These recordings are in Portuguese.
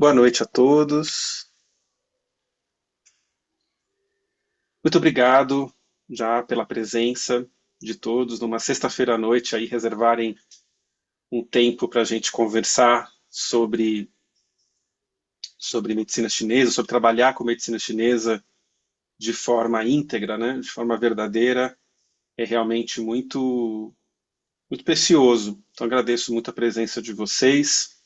Boa noite a todos. Muito obrigado já pela presença de todos numa sexta-feira à noite aí reservarem um tempo para a gente conversar sobre medicina chinesa, sobre trabalhar com medicina chinesa de forma íntegra, né, de forma verdadeira, é realmente muito precioso. Então agradeço muito a presença de vocês.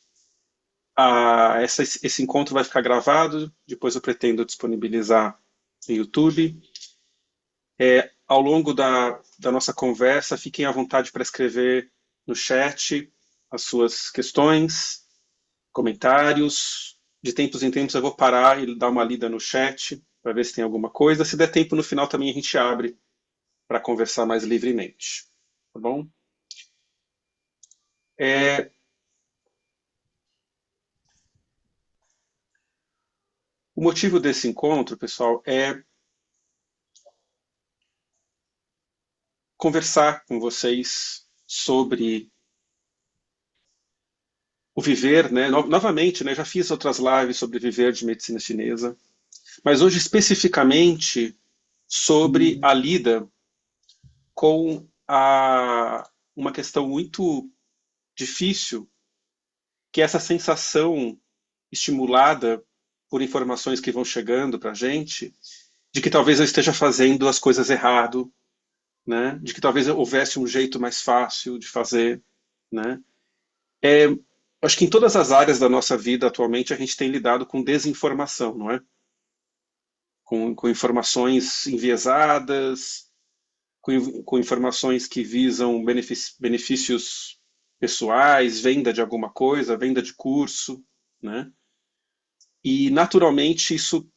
Esse encontro vai ficar gravado, depois eu pretendo disponibilizar no YouTube. Ao longo da nossa conversa, fiquem à vontade para escrever no chat as suas questões, comentários. De tempos em tempos eu vou parar e dar uma lida no chat para ver se tem alguma coisa. Se der tempo no final também a gente abre para conversar mais livremente. Tá bom? É, o motivo desse encontro, pessoal, é conversar com vocês sobre o viver, né? Novamente, né? Já fiz outras lives sobre viver de medicina chinesa, mas hoje especificamente sobre a lida com uma questão muito difícil, que é essa sensação estimulada por informações que vão chegando para a gente, de que talvez eu esteja fazendo as coisas errado, né? De que talvez houvesse um jeito mais fácil de fazer, né? Acho que em todas as áreas da nossa vida atualmente a gente tem lidado com desinformação, não é? Com informações enviesadas, com informações que visam benefícios pessoais, venda de alguma coisa, venda de curso, né? E naturalmente isso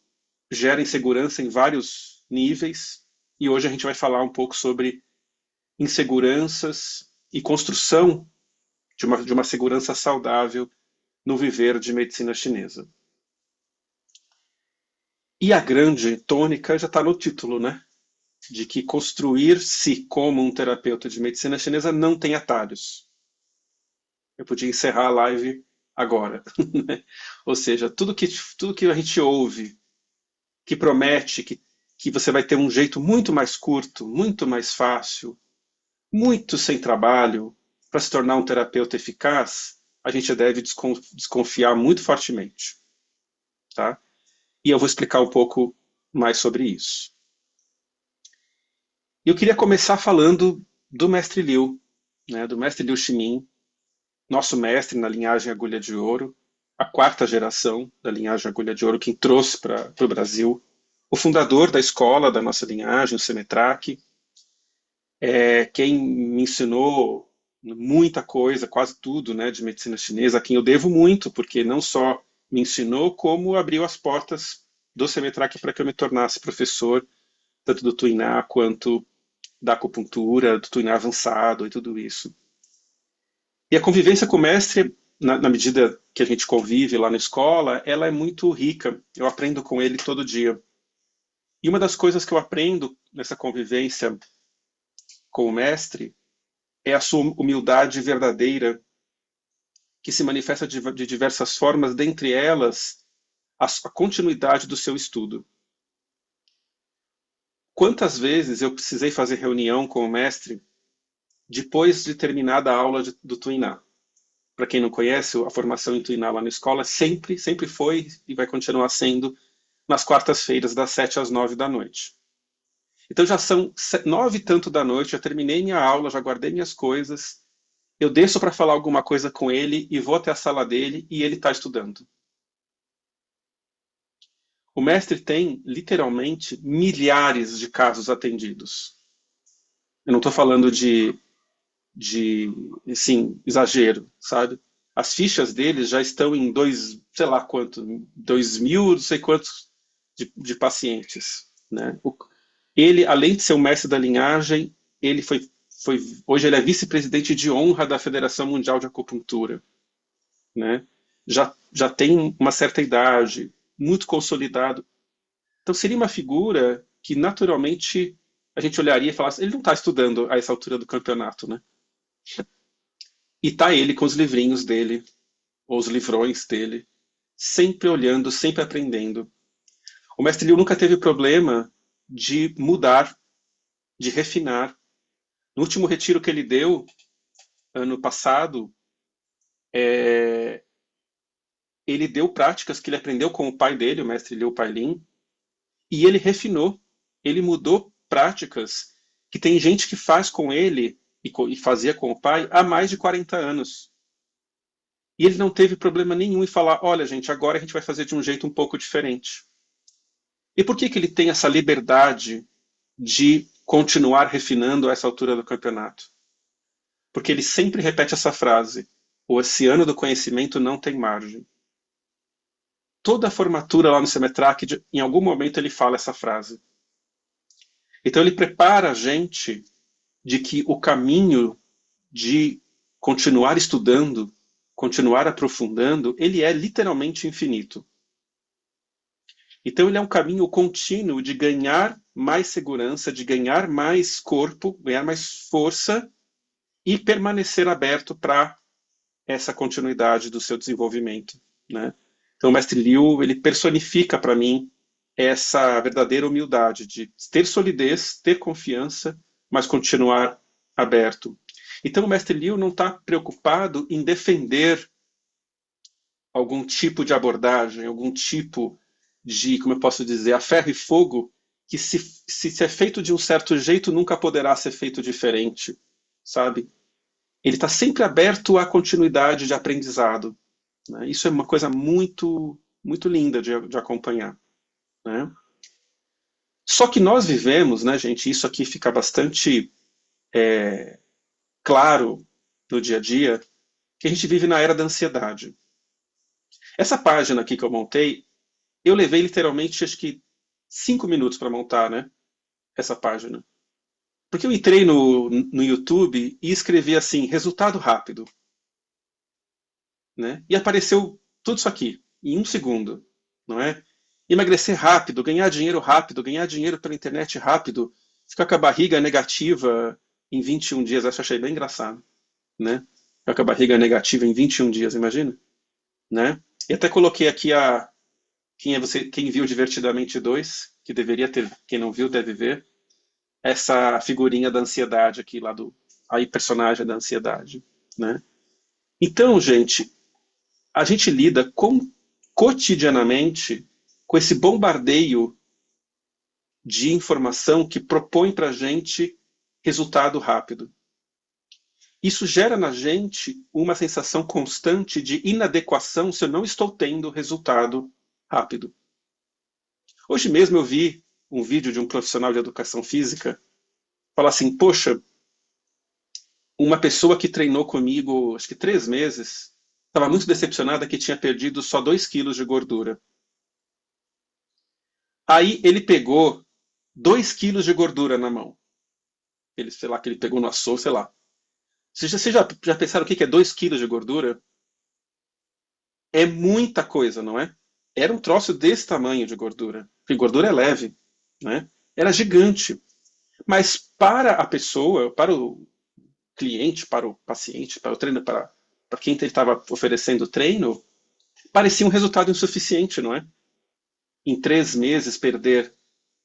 gera insegurança em vários níveis. E hoje a gente vai falar um pouco sobre inseguranças e construção de uma segurança saudável no viver de medicina chinesa. E a grande tônica já está no título, né? De que construir-se como um terapeuta de medicina chinesa não tem atalhos. Eu podia encerrar a live agora. Ou seja, tudo que a gente ouve, que promete que você vai ter um jeito muito mais curto, muito mais fácil, muito sem trabalho, para se tornar um terapeuta eficaz, a gente deve desconfiar muito fortemente. Tá? E eu vou explicar um pouco mais sobre isso. E eu queria começar falando do mestre Liu, né, do mestre Liu Shimin, nosso mestre na linhagem Agulha de Ouro, a quarta geração da linhagem Agulha de Ouro, quem trouxe para o Brasil, o fundador da escola da nossa linhagem, o Semetrac, quem me ensinou muita coisa, quase tudo, né, de medicina chinesa, a quem eu devo muito, porque não só me ensinou, como abriu as portas do Semetrac para que eu me tornasse professor, tanto do Tuiná quanto da acupuntura, do Tuiná avançado e tudo isso. E a convivência com o mestre, na medida que a gente convive lá na escola, ela é muito rica. Eu aprendo com ele todo dia. E uma das coisas que eu aprendo nessa convivência com o mestre é a sua humildade verdadeira, que se manifesta de diversas formas, dentre elas a continuidade do seu estudo. Quantas vezes eu precisei fazer reunião com o mestre depois de terminada a aula do Tuiná? Para quem não conhece, a formação em Tuiná lá na escola sempre foi e vai continuar sendo nas quartas-feiras, das 7 às 9 da noite. Então já são 9 e tanto da noite, já terminei minha aula, já guardei minhas coisas, eu desço para falar alguma coisa com ele e vou até a sala dele e ele está estudando. O mestre tem, literalmente, milhares de casos atendidos. Eu não estou falando assim, exagero, sabe? As fichas deles já estão em sei lá quanto, 2.000, não sei quantos de pacientes, né? Ele, além de ser o mestre da linhagem, ele hoje ele é vice-presidente de honra da Federação Mundial de Acupuntura, né? Já tem uma certa idade, muito consolidado. Então seria uma figura que naturalmente a gente olharia e falasse, ele não está estudando a essa altura do campeonato, né? E tá ele com os livrinhos dele, ou os livrões dele, sempre olhando, sempre aprendendo. O mestre Liu nunca teve problema de mudar, de refinar. No último retiro que ele deu, ano passado, ele deu práticas que ele aprendeu com o pai dele, o mestre Liu Pailin, e ele refinou, ele mudou práticas que tem gente que faz com ele e fazia com o pai há mais de 40 anos. E ele não teve problema nenhum em falar, olha gente, agora a gente vai fazer de um jeito um pouco diferente. E por que ele tem essa liberdade de continuar refinando a essa altura do campeonato? Porque ele sempre repete essa frase, o oceano do conhecimento não tem margem. Toda a formatura lá no Semetrac, em algum momento ele fala essa frase. Então ele prepara a gente de que o caminho de continuar estudando, continuar aprofundando, ele é literalmente infinito. Então ele é um caminho contínuo de ganhar mais segurança, de ganhar mais corpo, ganhar mais força e permanecer aberto para essa continuidade do seu desenvolvimento, né? Então o mestre Liu, ele personifica para mim essa verdadeira humildade de ter solidez, ter confiança, mas continuar aberto. Então o mestre Liu não está preocupado em defender algum tipo de abordagem, algum tipo de, como eu posso dizer, a ferro e fogo, que se é feito de um certo jeito, nunca poderá ser feito diferente, sabe? Ele está sempre aberto à continuidade de aprendizado, né? Isso é uma coisa muito, muito linda de acompanhar, né? Só que nós vivemos, né, gente, isso aqui fica bastante claro no dia a dia, que a gente vive na era da ansiedade. Essa página aqui que eu montei, eu levei literalmente, acho que 5 minutos para montar, né, essa página. Porque eu entrei no YouTube e escrevi assim, resultado rápido, né? E apareceu tudo isso aqui, em 1 segundo, não é? Emagrecer rápido, ganhar dinheiro pela internet rápido, ficar com a barriga negativa em 21 dias, acho que achei bem engraçado, né? Ficar com a barriga negativa em 21 dias, imagina, né? E até coloquei aqui quem viu Divertidamente 2, que deveria ter, quem não viu deve ver, essa figurinha da ansiedade aqui lá aí personagem da ansiedade, né? Então, gente, a gente lida cotidianamente com esse bombardeio de informação que propõe para a gente resultado rápido. Isso gera na gente uma sensação constante de inadequação se eu não estou tendo resultado rápido. Hoje mesmo eu vi um vídeo de um profissional de educação física falar assim, poxa, uma pessoa que treinou comigo, acho que 3 meses, estava muito decepcionada que tinha perdido só 2 quilos de gordura. Aí ele pegou 2 quilos de gordura na mão. Ele, sei lá, que ele pegou no açougue, sei lá. Vocês já pensaram o que é 2 quilos de gordura? É muita coisa, não é? Era um troço desse tamanho de gordura. Porque gordura é leve, né? Era gigante. Mas para a pessoa, para o cliente, para o paciente, para o treino, para quem ele estava oferecendo o treino, parecia um resultado insuficiente, não é? Em 3 meses perder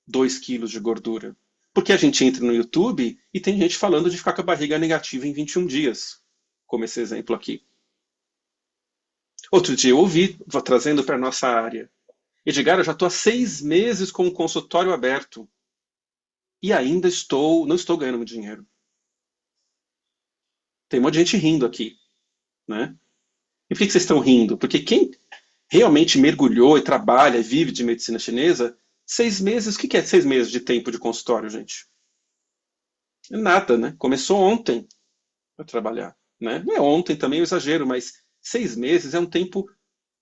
2 quilos de gordura. Porque a gente entra no YouTube e tem gente falando de ficar com a barriga negativa em 21 dias, como esse exemplo aqui. Outro dia eu ouvi, vou trazendo para a nossa área. Edgar, eu já estou há 6 meses com o consultório aberto e ainda não estou ganhando muito dinheiro. Tem um monte de gente rindo aqui, né? E por que vocês estão rindo? Porque quem realmente mergulhou e trabalha e vive de medicina chinesa, 6 meses, o que é 6 meses de tempo de consultório, gente? É nada, né? Começou ontem a trabalhar, né? Não é ontem também, é um exagero, mas 6 meses é um tempo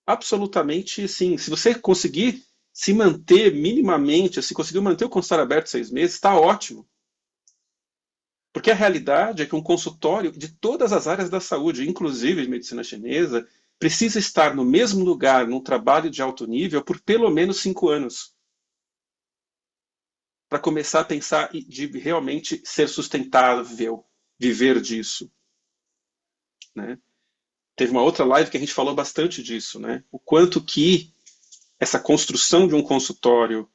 absolutamente, assim, se você conseguir se manter minimamente, se conseguir manter o consultório aberto 6 meses, está ótimo. Porque a realidade é que um consultório de todas as áreas da saúde, inclusive de medicina chinesa, precisa estar no mesmo lugar, num trabalho de alto nível, por pelo menos 5 anos. Para começar a pensar de realmente ser sustentável, viver disso, né? teve uma outra live que a gente falou bastante disso, né? O quanto que essa construção de um consultório,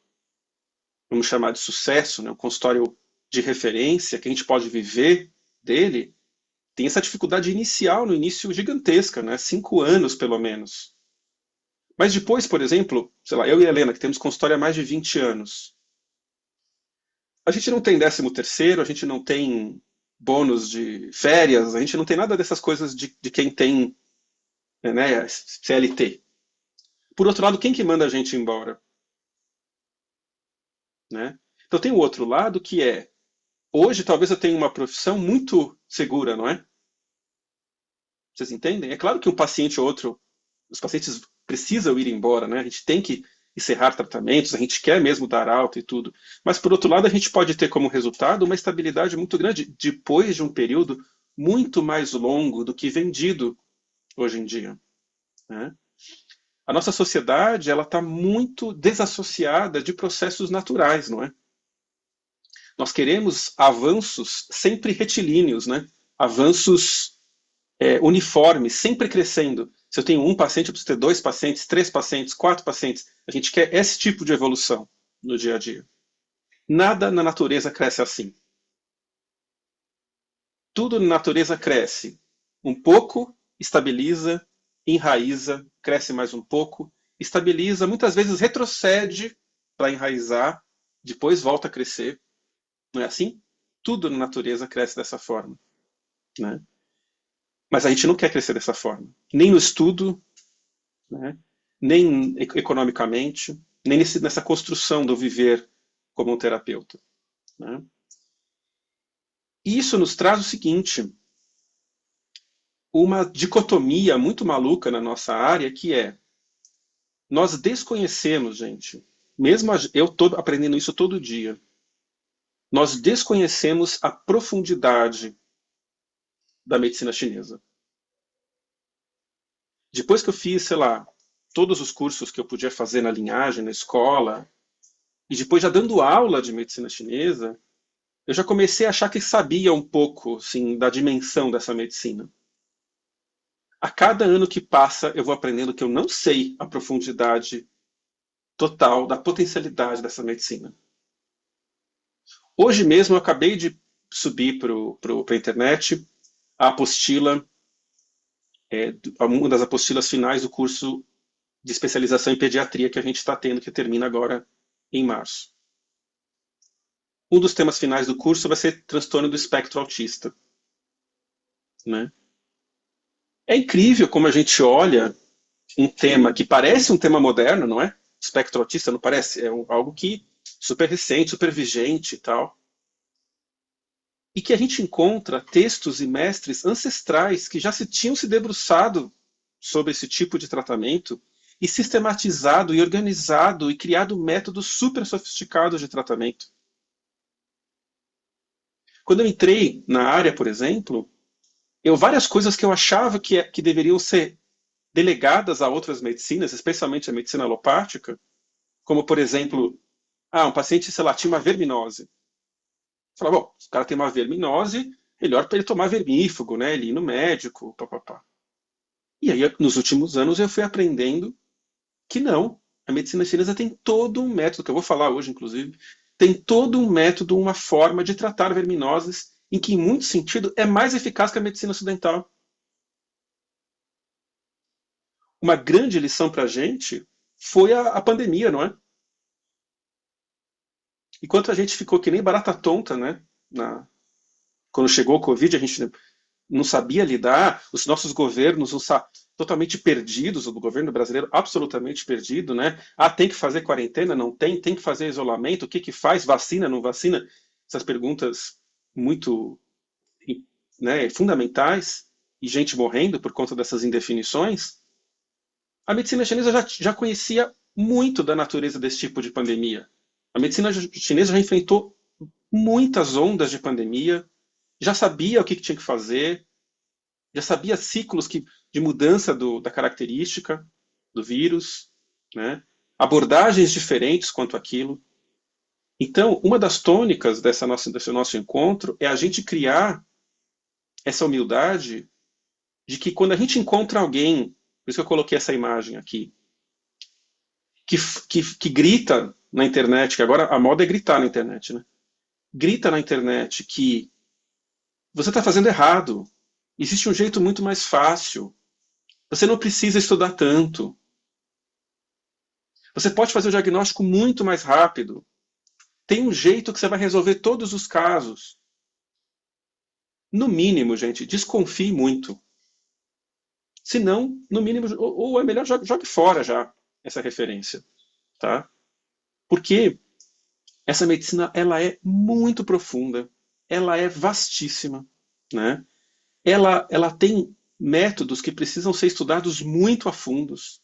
vamos chamar de sucesso, né? Um consultório de referência, que a gente pode viver dele, tem essa dificuldade inicial, no início gigantesca, né? 5 anos, pelo menos. Mas depois, por exemplo, sei lá, eu e a Helena, que temos consultório há mais de 20 anos, a gente não tem 13º, a gente não tem bônus de férias, a gente não tem nada dessas coisas de quem tem, né, CLT. Por outro lado, quem que manda a gente embora? Né? Então tem o outro lado que é, hoje talvez eu tenha uma profissão muito segura, não é? Vocês entendem? É claro que um paciente ou outro, os pacientes precisam ir embora, né? A gente tem que encerrar tratamentos, a gente quer mesmo dar alta e tudo. Mas, por outro lado, a gente pode ter como resultado uma estabilidade muito grande depois de um período muito mais longo do que vendido hoje em dia. Né? A nossa sociedade ela está muito desassociada de processos naturais, não é? Nós queremos avanços sempre retilíneos, né? Avanços uniformes, sempre crescendo. Se eu tenho um paciente, eu preciso ter 2 pacientes, 3 pacientes, 4 pacientes. A gente quer esse tipo de evolução no dia a dia. Nada na natureza cresce assim. Tudo na natureza cresce um pouco, estabiliza, enraiza, cresce mais um pouco, estabiliza, muitas vezes retrocede para enraizar, depois volta a crescer. Não é assim? Tudo na natureza cresce dessa forma. Né? Mas a gente não quer crescer dessa forma. Nem no estudo, né? Nem economicamente, nem nessa construção do viver como um terapeuta. Né? E isso nos traz o seguinte, uma dicotomia muito maluca na nossa área, que é, nós desconhecemos, gente, mesmo eu estou aprendendo isso todo dia, nós desconhecemos a profundidade da medicina chinesa. Depois que eu fiz, sei lá, todos os cursos que eu podia fazer na linhagem, na escola, e depois já dando aula de medicina chinesa, eu já comecei a achar que sabia um pouco, assim, da dimensão dessa medicina. A cada ano que passa, eu vou aprendendo que eu não sei a profundidade total da potencialidade dessa medicina. Hoje mesmo eu acabei de subir para a internet a apostila, uma das apostilas finais do curso de especialização em pediatria que a gente está tendo, que termina agora em março. Um dos temas finais do curso vai ser transtorno do espectro autista. Né? É incrível como a gente olha um tema que parece um tema moderno, não é? Espectro autista não parece? É algo que super recente, super vigente e tal. E que a gente encontra textos e mestres ancestrais que já tinham se debruçado sobre esse tipo de tratamento e sistematizado e organizado e criado métodos super sofisticados de tratamento. Quando eu entrei na área, por exemplo, várias coisas que eu achava que deveriam ser delegadas a outras medicinas, especialmente a medicina alopática, como, por exemplo, um paciente, sei lá, tinha uma verminose. Fala, bom, se o cara tem uma verminose, melhor para ele tomar vermífugo, né? Ele ir no médico, papapá. E aí, nos últimos anos, eu fui aprendendo que não. A medicina chinesa tem todo um método, que eu vou falar hoje, inclusive, tem todo um método, uma forma de tratar verminoses, em que, em muito sentido, é mais eficaz que a medicina ocidental. Uma grande lição para a gente foi a pandemia, não é? Enquanto a gente ficou que nem barata tonta, né? Quando chegou o Covid, a gente não sabia lidar, os nossos governos totalmente perdidos, o governo brasileiro absolutamente perdido, né? Tem que fazer quarentena? Não tem? Tem que fazer isolamento? O que que faz? Vacina? Não vacina? Essas perguntas muito, né, fundamentais, e gente morrendo por conta dessas indefinições. A medicina chinesa já conhecia muito da natureza desse tipo de pandemia. A medicina chinesa já enfrentou muitas ondas de pandemia, já sabia o que tinha que fazer, já sabia ciclos de mudança da característica do vírus, né? Abordagens diferentes quanto àquilo. Então, uma das tônicas desse nosso encontro é a gente criar essa humildade de que quando a gente encontra alguém, por isso que eu coloquei essa imagem aqui, que grita na internet, que agora a moda é gritar na internet, né? Grita na internet que você está fazendo errado, existe um jeito muito mais fácil, você não precisa estudar tanto, você pode fazer o diagnóstico muito mais rápido, tem um jeito que você vai resolver todos os casos. No mínimo, gente, desconfie muito. Se não, no mínimo, ou é melhor jogue fora já essa referência, tá? Porque essa medicina ela é muito profunda, ela é vastíssima, né? Ela tem métodos que precisam ser estudados muito a fundos.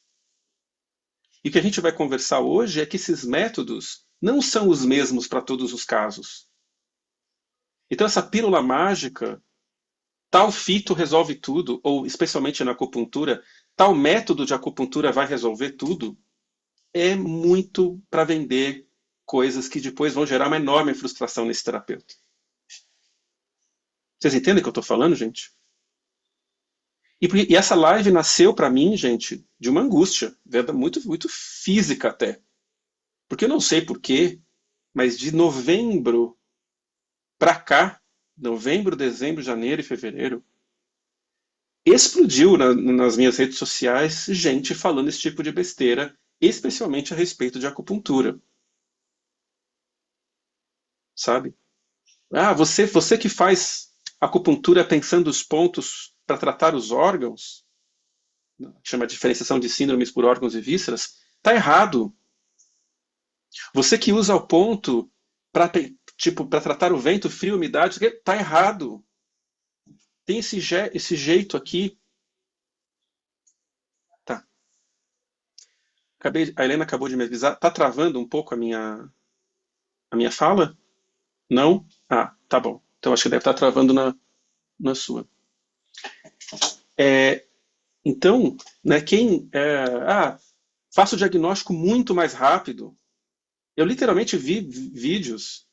E o que a gente vai conversar hoje é que esses métodos não são os mesmos para todos os casos. Então essa pílula mágica, tal fito resolve tudo, ou especialmente na acupuntura, tal método de acupuntura vai resolver tudo, é muito para vender coisas que depois vão gerar uma enorme frustração nesse terapeuta. Vocês entendem o que eu estou falando, gente? E essa live nasceu para mim, gente, de uma angústia, muito, muito física até. Porque eu não sei porquê, mas de novembro para cá, novembro, dezembro, janeiro e fevereiro, explodiu nas minhas redes sociais gente falando esse tipo de besteira, especialmente a respeito de acupuntura, sabe? Ah, você que faz acupuntura pensando os pontos para tratar os órgãos, chama diferenciação de síndromes por órgãos e vísceras, tá errado. Você que usa o ponto para tipo, para tratar o vento, frio, umidade, tá errado. Tem esse jeito aqui. Tá. A Helena acabou de me avisar. Tá travando um pouco a minha fala? Não? Ah, tá bom. Então acho que deve estar travando na sua. É, então, né, faça o diagnóstico muito mais rápido. Eu literalmente vi vídeos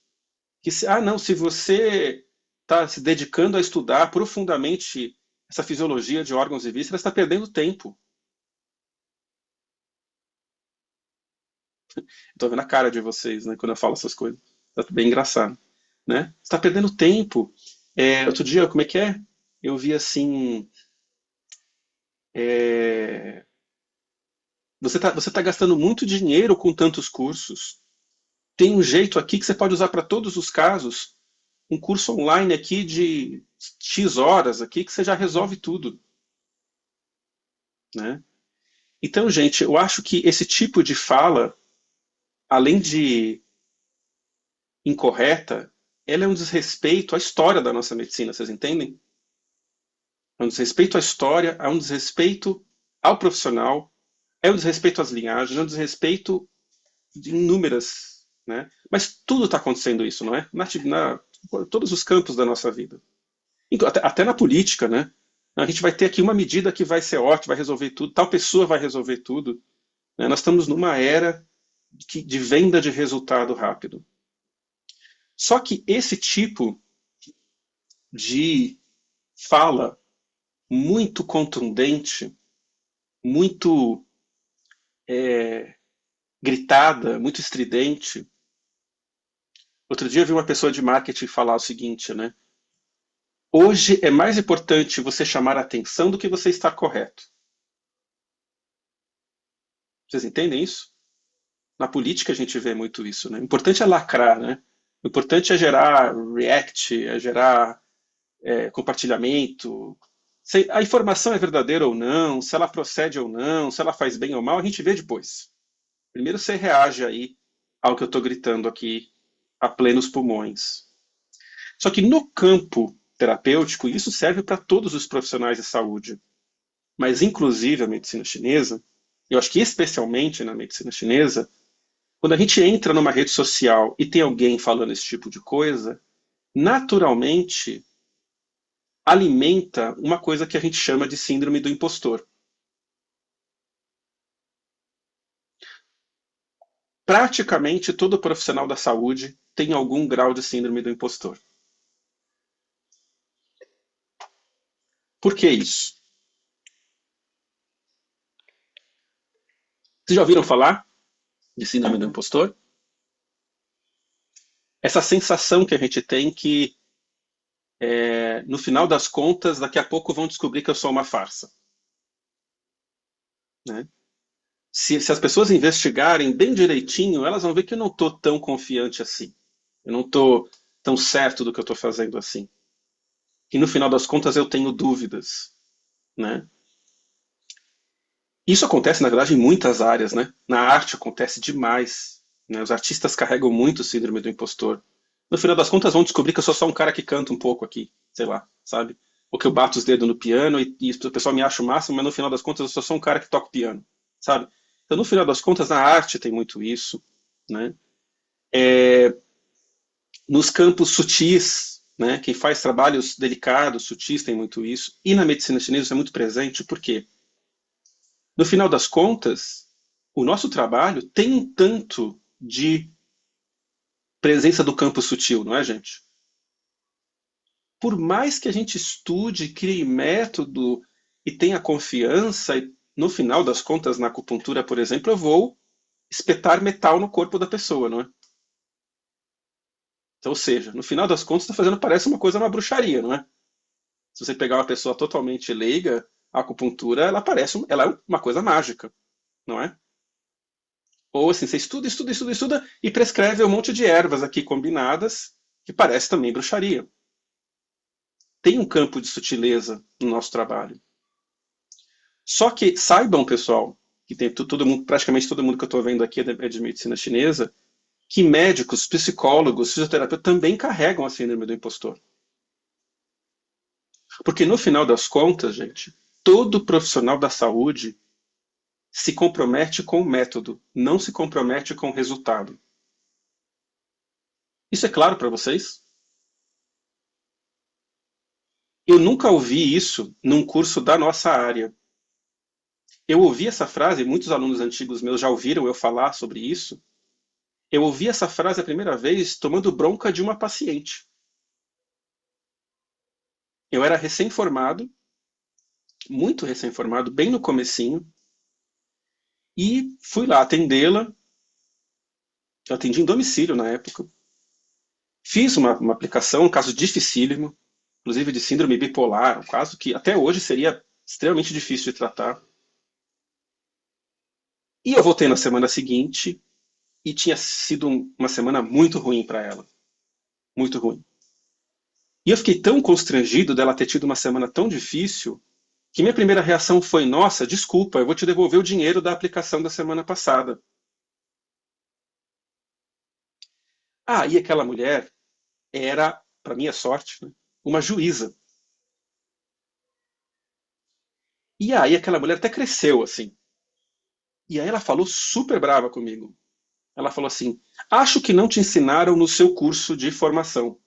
que, não, se você está se dedicando a estudar profundamente essa fisiologia de órgãos e vísceras, está perdendo tempo. Estou vendo a cara de vocês, né, quando eu falo essas coisas. Tá bem engraçado, né? Você está perdendo tempo. Outro dia, como é que é? Eu vi assim, é, você tá gastando muito dinheiro com tantos cursos. Tem um jeito aqui que você pode usar para todos os casos. Um curso online aqui de X horas aqui que você já resolve tudo, né? Então, gente, eu acho que esse tipo de fala, além de incorreta, ela é um desrespeito à história da nossa medicina, vocês entendem? É um desrespeito à história, é um desrespeito ao profissional, é um desrespeito às linhagens, é um desrespeito de inúmeras, né? Mas tudo está acontecendo isso, não é? Todos os campos da nossa vida. Até na política, né? A gente vai ter aqui uma medida que vai ser ótima, vai resolver tudo, tal pessoa vai resolver tudo, né? Nós estamos numa era de venda de resultado rápido. Só que esse tipo de fala muito contundente, muito gritada, muito estridente. Outro dia eu vi uma pessoa de marketing falar o seguinte, né? Hoje é mais importante você chamar a atenção do que você estar correto. Vocês entendem isso? Na política a gente vê muito isso, né? O importante é lacrar, né? O importante é gerar react, é gerar compartilhamento. Se a informação é verdadeira ou não, se ela procede ou não, se ela faz bem ou mal, a gente vê depois. Primeiro você reage aí ao que eu estou gritando aqui a plenos pulmões. Só que no campo terapêutico, isso serve para todos os profissionais de saúde. Mas, inclusive, a medicina chinesa, eu acho que especialmente na medicina chinesa, quando a gente entra numa rede social e tem alguém falando esse tipo de coisa, naturalmente alimenta uma coisa que a gente chama de síndrome do impostor. Praticamente todo profissional da saúde tem algum grau de síndrome do impostor. Por que isso? Vocês já ouviram falar de síndrome do impostor? Essa sensação que a gente tem que, no final das contas, daqui a pouco vão descobrir que eu sou uma farsa. Né? Se as pessoas investigarem bem direitinho, elas vão ver que eu não estou tão confiante assim. Eu não estou tão certo do que eu estou fazendo assim. E no final das contas eu tenho dúvidas. Né? Isso acontece, na verdade, em muitas áreas. Né? Na arte acontece demais. Né? Os artistas carregam muito o síndrome do impostor. No final das contas vão descobrir que eu sou só um cara que canta um pouco aqui, sei lá, sabe? Ou que eu bato os dedos no piano e o pessoal me acha o máximo, mas no final das contas eu sou só um cara que toca piano, sabe? Então, no final das contas, na arte tem muito isso, né? Nos campos sutis, né? Quem faz trabalhos delicados, sutis, tem muito isso. E na medicina chinesa isso é muito presente, por quê? No final das contas, o nosso trabalho tem um tanto de presença do campo sutil, não é, gente? Por mais que a gente estude, crie método e tenha confiança, no final das contas, na acupuntura, por exemplo, eu vou espetar metal no corpo da pessoa, não é? Então, ou seja, no final das contas, está fazendo, parece uma coisa, uma bruxaria, não é? Se você pegar uma pessoa totalmente leiga, a acupuntura, ela é uma coisa mágica, não é? Ou assim, você estuda, estuda, estuda, estuda e prescreve um monte de ervas aqui combinadas, que parece também bruxaria. Tem um campo de sutileza no nosso trabalho. Só que saibam, pessoal, que tem todo mundo, praticamente todo mundo que eu estou vendo aqui é de medicina chinesa, que médicos, psicólogos, fisioterapeutas também carregam a síndrome do impostor. Porque no final das contas, gente, todo profissional da saúde se compromete com o método, não se compromete com o resultado. Isso é claro para vocês? Eu nunca ouvi isso num curso da nossa área. Eu ouvi essa frase, muitos alunos antigos meus já ouviram eu falar sobre isso. Eu ouvi essa frase a primeira vez tomando bronca de uma paciente. Eu era recém-formado, muito recém-formado, bem no comecinho, e fui lá atendê-la. Eu atendi em domicílio na época. Fiz uma aplicação, um caso dificílimo, inclusive de síndrome bipolar, um caso que até hoje seria extremamente difícil de tratar. E eu voltei na semana seguinte e tinha sido uma semana muito ruim para ela. Muito ruim. E eu fiquei tão constrangido dela ter tido uma semana tão difícil que minha primeira reação foi: nossa, desculpa, eu vou te devolver o dinheiro da aplicação da semana passada. Ah, e aquela mulher era, para minha sorte, né, uma juíza. E aí aquela mulher até cresceu, assim. E aí ela falou super brava comigo. Ela falou assim: acho que não te ensinaram no seu curso de formação.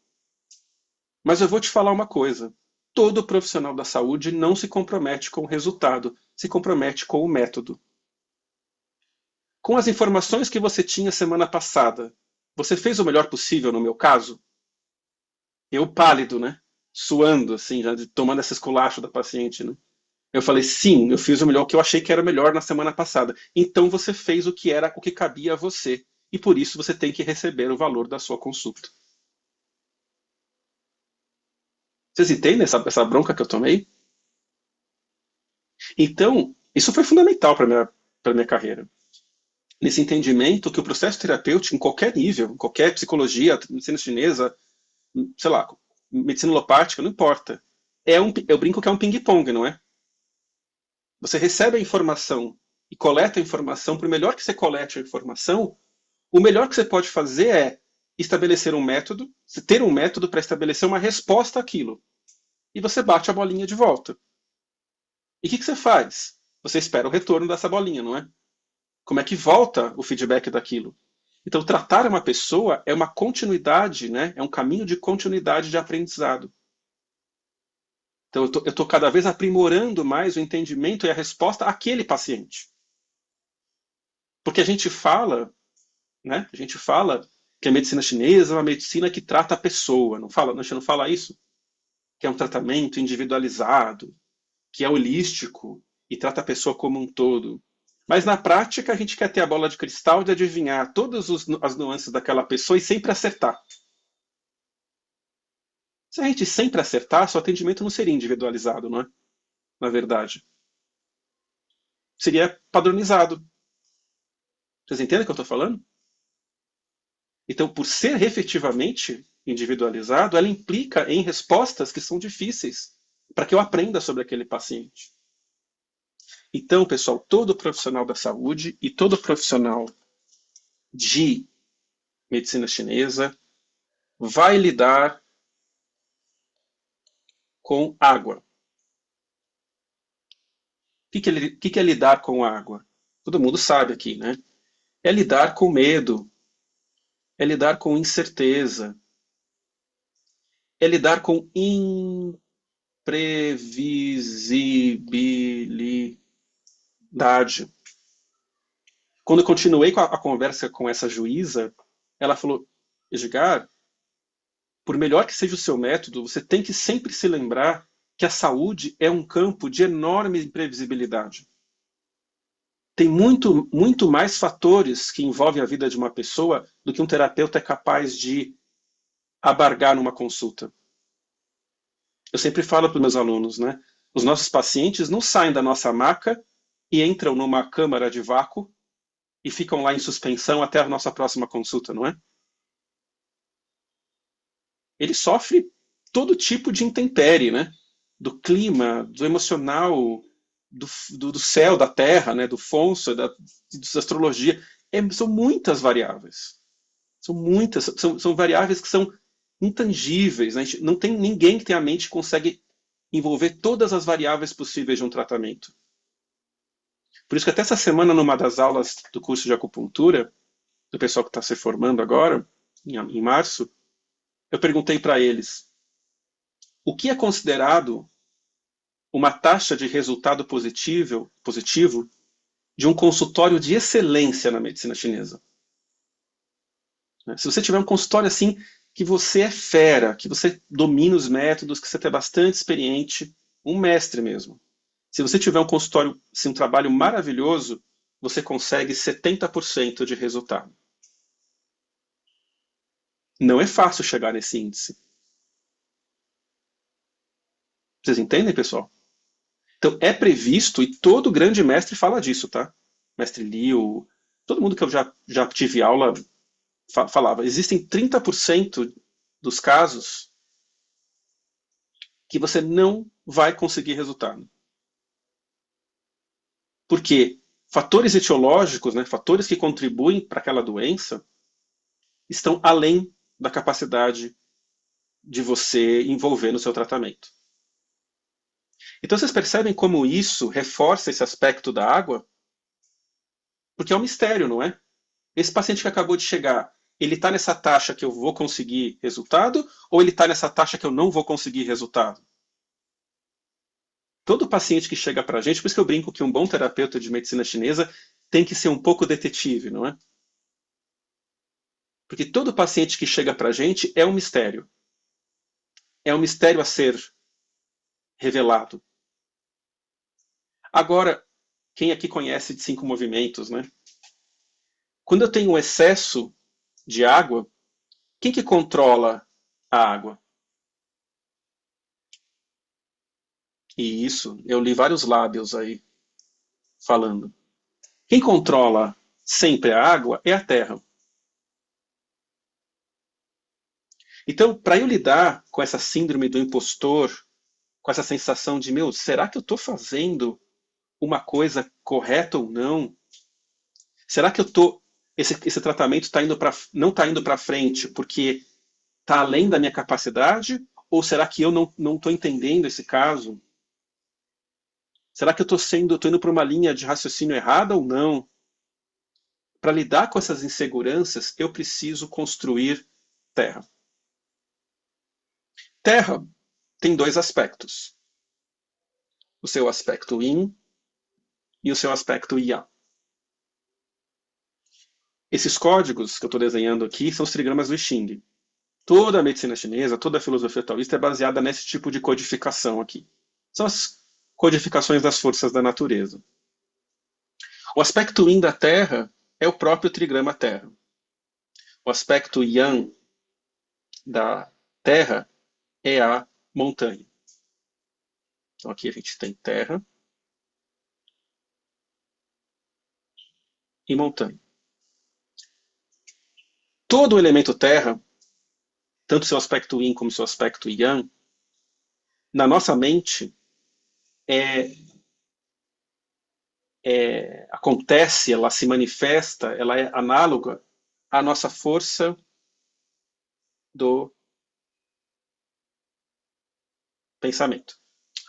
Mas eu vou te falar uma coisa. Todo profissional da saúde não se compromete com o resultado, se compromete com o método. Com as informações que você tinha semana passada, você fez o melhor possível no meu caso? Eu pálido, né? Suando, assim, já tomando esse esculacho da paciente, né? Eu falei, sim, eu fiz o melhor, o que eu achei que era o melhor na semana passada. Então você fez o que era, o que cabia a você. E por isso você tem que receber o valor da sua consulta. Vocês entendem essa bronca que eu tomei? Então, isso foi fundamental para minha carreira. Nesse entendimento que o processo terapêutico, em qualquer nível, em qualquer psicologia, medicina chinesa, sei lá, medicina alopática, não importa. Eu brinco que é um ping-pong, não é? Você recebe a informação e coleta a informação, por melhor que você colete a informação, o melhor que você pode fazer é estabelecer um método, ter um método para estabelecer uma resposta àquilo. E você bate a bolinha de volta. E o que você faz? Você espera o retorno dessa bolinha, não é? Como é que volta o feedback daquilo? Então, tratar uma pessoa é uma continuidade, né? É um caminho de continuidade de aprendizado. Então, eu estou cada vez aprimorando mais o entendimento e a resposta àquele paciente. Porque a gente fala, né? A gente fala que a medicina chinesa é uma medicina que trata a pessoa. Não fala, a gente não fala isso? Que é um tratamento individualizado, que é holístico e trata a pessoa como um todo. Mas na prática a gente quer ter a bola de cristal de adivinhar todas as nuances daquela pessoa e sempre acertar. Se a gente sempre acertasse, o atendimento não seria individualizado, não é? Na verdade. Seria padronizado. Vocês entendem o que eu estou falando? Então, por ser efetivamente individualizado, ela implica em respostas que são difíceis para que eu aprenda sobre aquele paciente. Então, pessoal, todo profissional da saúde e todo profissional de medicina chinesa vai lidar com água. O que é lidar com água? Todo mundo sabe aqui, né? É lidar com medo, é lidar com incerteza, é lidar com imprevisibilidade. Quando eu continuei com a conversa com essa juíza, ela falou: Edgar, por melhor que seja o seu método, você tem que sempre se lembrar que a saúde é um campo de enorme imprevisibilidade. Tem muito mais fatores que envolvem a vida de uma pessoa do que um terapeuta é capaz de abarcar numa consulta. Eu sempre falo para os meus alunos, né? Os nossos pacientes não saem da nossa maca e entram numa câmara de vácuo e ficam lá em suspensão até a nossa próxima consulta, não é? Ele sofre todo tipo de intempérie, né? Do clima, do emocional, do céu, da terra, né? Do Fonso, da astrologia. São muitas variáveis. São muitas, são variáveis que são intangíveis. Né? Não tem ninguém que tenha a mente que consegue envolver todas as variáveis possíveis de um tratamento. Por isso que até essa semana, numa das aulas do curso de acupuntura, do pessoal que está se formando agora, em março, eu perguntei para eles o que é considerado uma taxa de resultado positivo de um consultório de excelência na medicina chinesa. Se você tiver um consultório assim, que você é fera, que você domina os métodos, que você é bastante experiente, um mestre mesmo. Se você tiver um consultório, assim, um trabalho maravilhoso, você consegue 70% de resultado. Não é fácil chegar nesse índice. Vocês entendem, pessoal? Então, é previsto, e todo grande mestre fala disso, tá? Mestre Liu, todo mundo que eu já tive aula falava, existem 30% dos casos que você não vai conseguir resultado. Porque fatores etiológicos, né, fatores que contribuem para aquela doença, estão além da capacidade de você envolver no seu tratamento. Então vocês percebem como isso reforça esse aspecto da água? Porque é um mistério, não é? Esse paciente que acabou de chegar, ele está nessa taxa que eu vou conseguir resultado ou ele está nessa taxa que eu não vou conseguir resultado? Todo paciente que chega para a gente, por isso que eu brinco que um bom terapeuta de medicina chinesa tem que ser um pouco detetive, não é? Porque todo paciente que chega para a gente é um mistério. É um mistério a ser revelado. Agora, quem aqui conhece de 5 movimentos, né? Quando eu tenho um excesso de água, quem que controla a água? E isso, eu li vários lábios aí falando. Quem controla sempre a água é a Terra. Então, para eu lidar com essa síndrome do impostor, com essa sensação de, meu, será que eu estou fazendo uma coisa correta ou não? Será que eu tô esse tratamento não está indo para frente porque está além da minha capacidade? Ou será que eu não estou entendendo esse caso? Será que eu estou indo para uma linha de raciocínio errada ou não? Para lidar com essas inseguranças, eu preciso construir terra. Terra tem dois aspectos: o seu aspecto yin e o seu aspecto yang. Esses códigos que eu estou desenhando aqui são os trigramas do I Ching. Toda a medicina chinesa, toda a filosofia taoísta é baseada nesse tipo de codificação aqui. São as codificações das forças da natureza. O aspecto yin da Terra é o próprio trigrama Terra. O aspecto yang da Terra é a montanha. Então aqui a gente tem terra e montanha. Todo o elemento terra, tanto seu aspecto yin como seu aspecto yang, na nossa mente é, acontece, ela se manifesta, ela é análoga à nossa força do pensamento.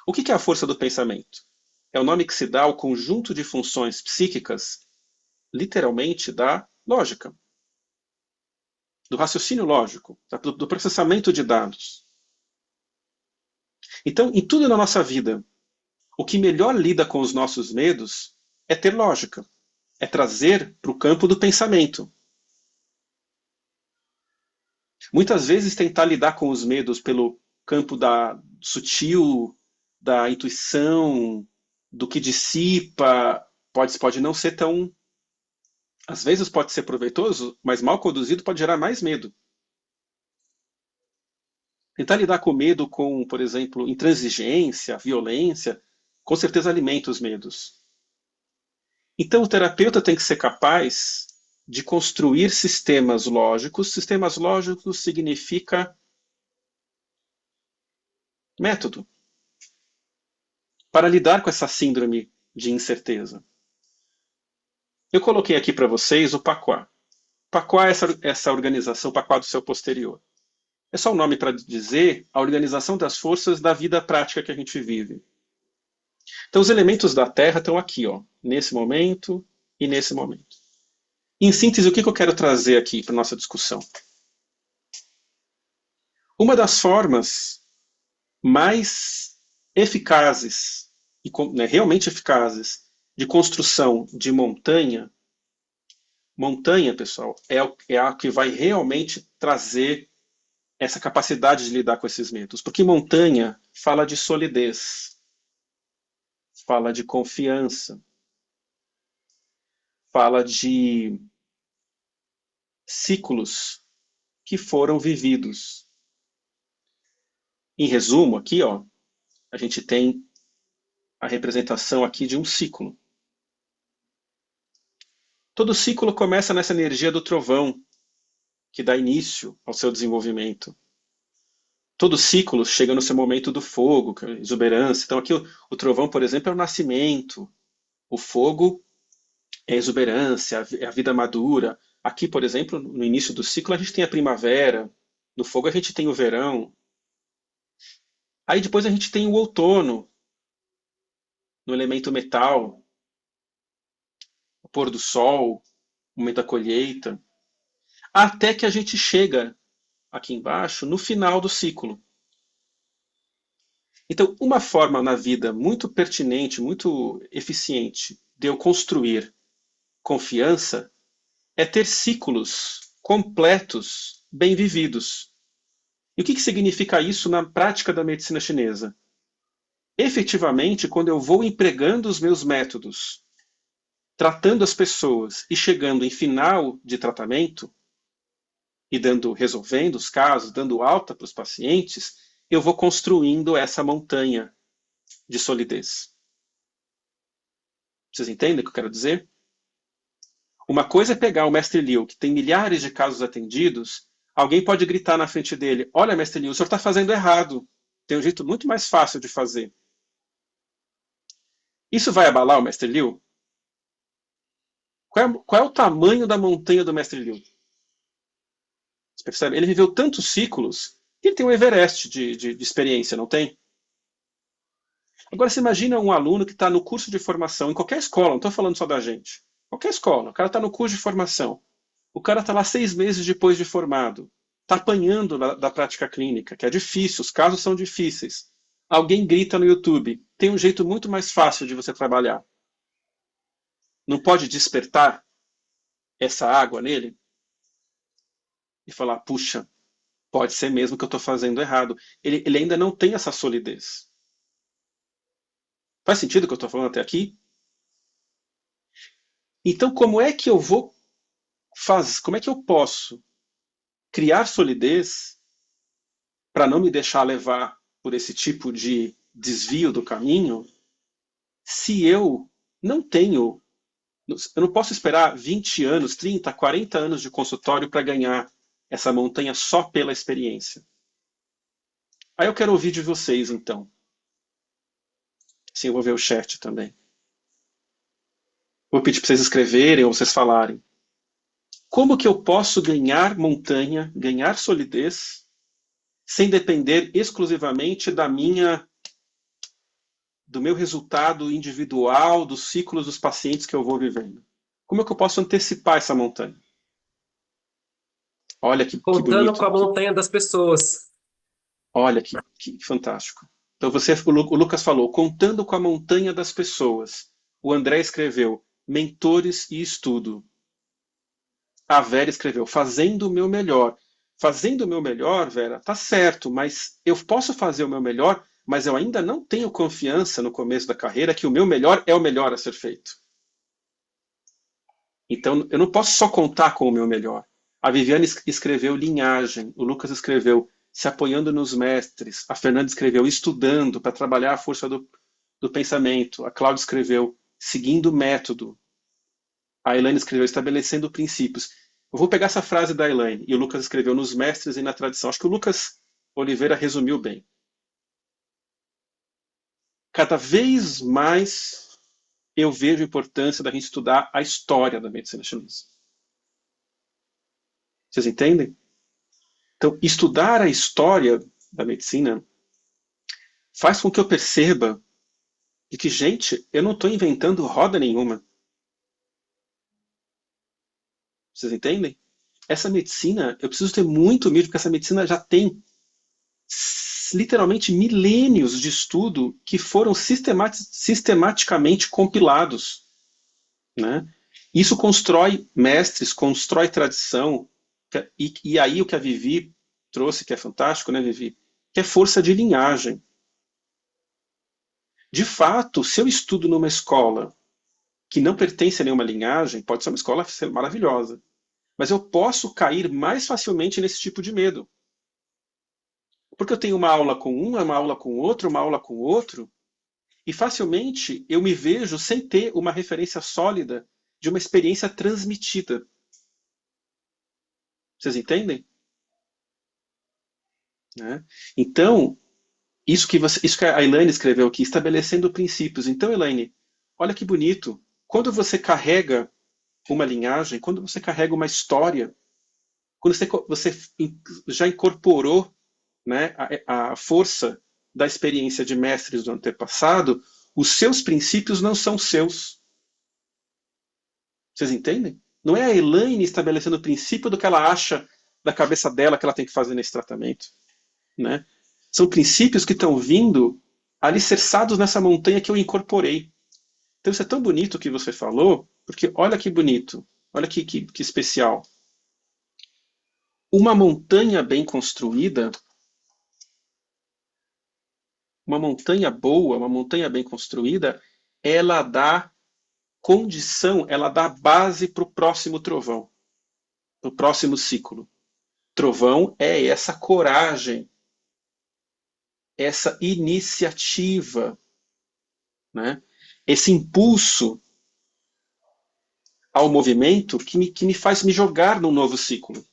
O que é a força do pensamento? É o nome que se dá ao conjunto de funções psíquicas, literalmente, da lógica, do raciocínio lógico, do processamento de dados. Então, em tudo na nossa vida, o que melhor lida com os nossos medos é ter lógica, é trazer para o campo do pensamento. Muitas vezes tentar lidar com os medos pelo campo da sutil, da intuição, do que dissipa, pode não ser tão. Às vezes pode ser proveitoso, mas mal conduzido pode gerar mais medo. Tentar lidar com medo com, por exemplo, intransigência, violência, com certeza alimenta os medos. Então o terapeuta tem que ser capaz de construir sistemas lógicos. Sistemas lógicos significa método para lidar com essa síndrome de incerteza. Eu coloquei aqui para vocês o PAQUA. PAQUA é essa organização, PAQUA do seu posterior. É só um nome para dizer a organização das forças da vida prática que a gente vive. Então os elementos da Terra estão aqui, ó, nesse momento e nesse momento. Em síntese, o que eu quero trazer aqui para a nossa discussão? Uma das formas mais eficazes, e realmente eficazes, de construção de montanha, pessoal, é a que vai realmente trazer essa capacidade de lidar com esses medos. Porque montanha fala de solidez, fala de confiança, fala de ciclos que foram vividos. Em resumo, aqui, ó, a gente tem a representação aqui de um ciclo. Todo ciclo começa nessa energia do trovão, que dá início ao seu desenvolvimento. Todo ciclo chega no seu momento do fogo, que é a exuberância. Então aqui o trovão, por exemplo, é o nascimento. O fogo é a exuberância, é a vida madura. Aqui, por exemplo, no início do ciclo, a gente tem a primavera. No fogo, a gente tem o verão. Aí depois a gente tem o outono, no elemento metal, o pôr do sol, o momento da colheita. Até que a gente chega aqui embaixo no final do ciclo. Então, uma forma na vida muito pertinente, muito eficiente de eu construir confiança é ter ciclos completos, bem vividos. E o que significa isso na prática da medicina chinesa? Efetivamente, quando eu vou empregando os meus métodos, tratando as pessoas e chegando em final de tratamento, e resolvendo os casos, dando alta para os pacientes, eu vou construindo essa montanha de solidez. Vocês entendem o que eu quero dizer? Uma coisa é pegar o mestre Liu, que tem milhares de casos atendidos, alguém pode gritar na frente dele: olha, mestre Liu, o senhor está fazendo errado. Tem um jeito muito mais fácil de fazer. Isso vai abalar o mestre Liu? Qual é o tamanho da montanha do mestre Liu? Você percebe? Ele viveu tantos ciclos que ele tem um Everest de experiência, não tem? Agora você imagina um aluno que está no curso de formação, em qualquer escola, não estou falando só da gente. Qualquer escola, o cara está no curso de formação. O cara está lá 6 meses depois de formado. Está apanhando da prática clínica, que é difícil, os casos são difíceis. Alguém grita no YouTube. Tem um jeito muito mais fácil de você trabalhar. Não pode despertar essa água nele? E falar, puxa, pode ser mesmo que eu estou fazendo errado. Ele ainda não tem essa solidez. Faz sentido o que eu estou falando até aqui? Então, como é que eu posso criar solidez para não me deixar levar por esse tipo de desvio do caminho, se eu não tenho, eu não posso esperar 20 anos, 30, 40 anos de consultório para ganhar essa montanha só pela experiência. Aí eu quero ouvir de vocês, então. Sim, eu vou ver o chat também. Vou pedir para vocês escreverem ou vocês falarem. Como que eu posso ganhar montanha, ganhar solidez, sem depender exclusivamente do meu resultado individual, dos ciclos dos pacientes que eu vou vivendo? Como é que eu posso antecipar essa montanha? Olha que Contando com bonito, a montanha das pessoas. olha que fantástico. Então o Lucas falou, contando com a montanha das pessoas. O André escreveu, mentores e estudo. A Vera escreveu, fazendo o meu melhor. Fazendo o meu melhor, Vera, tá certo, mas eu posso fazer o meu melhor, mas eu ainda não tenho confiança no começo da carreira que o meu melhor é o melhor a ser feito. Então, eu não posso só contar com o meu melhor. A Viviane escreveu linhagem, o Lucas escreveu se apoiando nos mestres, a Fernanda escreveu estudando para trabalhar a força do pensamento, a Cláudia escreveu seguindo o método, a Elaine escreveu estabelecendo princípios. Eu vou pegar essa frase da Elaine e o Lucas escreveu nos mestres e na tradição. Acho que o Lucas Oliveira resumiu bem. Cada vez mais eu vejo a importância da gente estudar a história da medicina chinesa. Vocês entendem? Então, estudar a história da medicina faz com que eu perceba de que, gente, eu não estou inventando roda nenhuma. Vocês entendem? Essa medicina, eu preciso ter muito humilde, porque essa medicina já tem literalmente milênios de estudo que foram sistematicamente compilados. Né? Isso constrói mestres, constrói tradição, e aí o que a Vivi trouxe, que é fantástico, né, Vivi? Que é força de linhagem. De fato, se eu estudo numa escola que não pertence a nenhuma linhagem, pode ser uma escola maravilhosa, mas eu posso cair mais facilmente nesse tipo de medo. Porque eu tenho uma aula com um, uma aula com outro, uma aula com outro, e facilmente eu me vejo sem ter uma referência sólida de uma experiência transmitida. Vocês entendem? Né? Então, isso que a Elaine escreveu aqui, estabelecendo princípios. Então, Elaine, olha que bonito. Quando você carrega uma linhagem, quando você carrega uma história, quando você já incorporou, né, a força da experiência de mestres do antepassado, os seus princípios não são seus. Vocês entendem? Não é a Elaine estabelecendo o princípio do que ela acha da cabeça dela que ela tem que fazer nesse tratamento. Né? São princípios que estão vindo alicerçados nessa montanha que eu incorporei. Então isso é tão bonito que você falou, porque olha que bonito, olha que especial. Uma montanha bem construída, uma montanha boa, uma montanha bem construída, ela dá condição, ela dá base para o próximo trovão, para o próximo ciclo. Trovão é essa coragem, essa iniciativa, né? Esse impulso ao movimento que me faz me jogar num novo ciclo.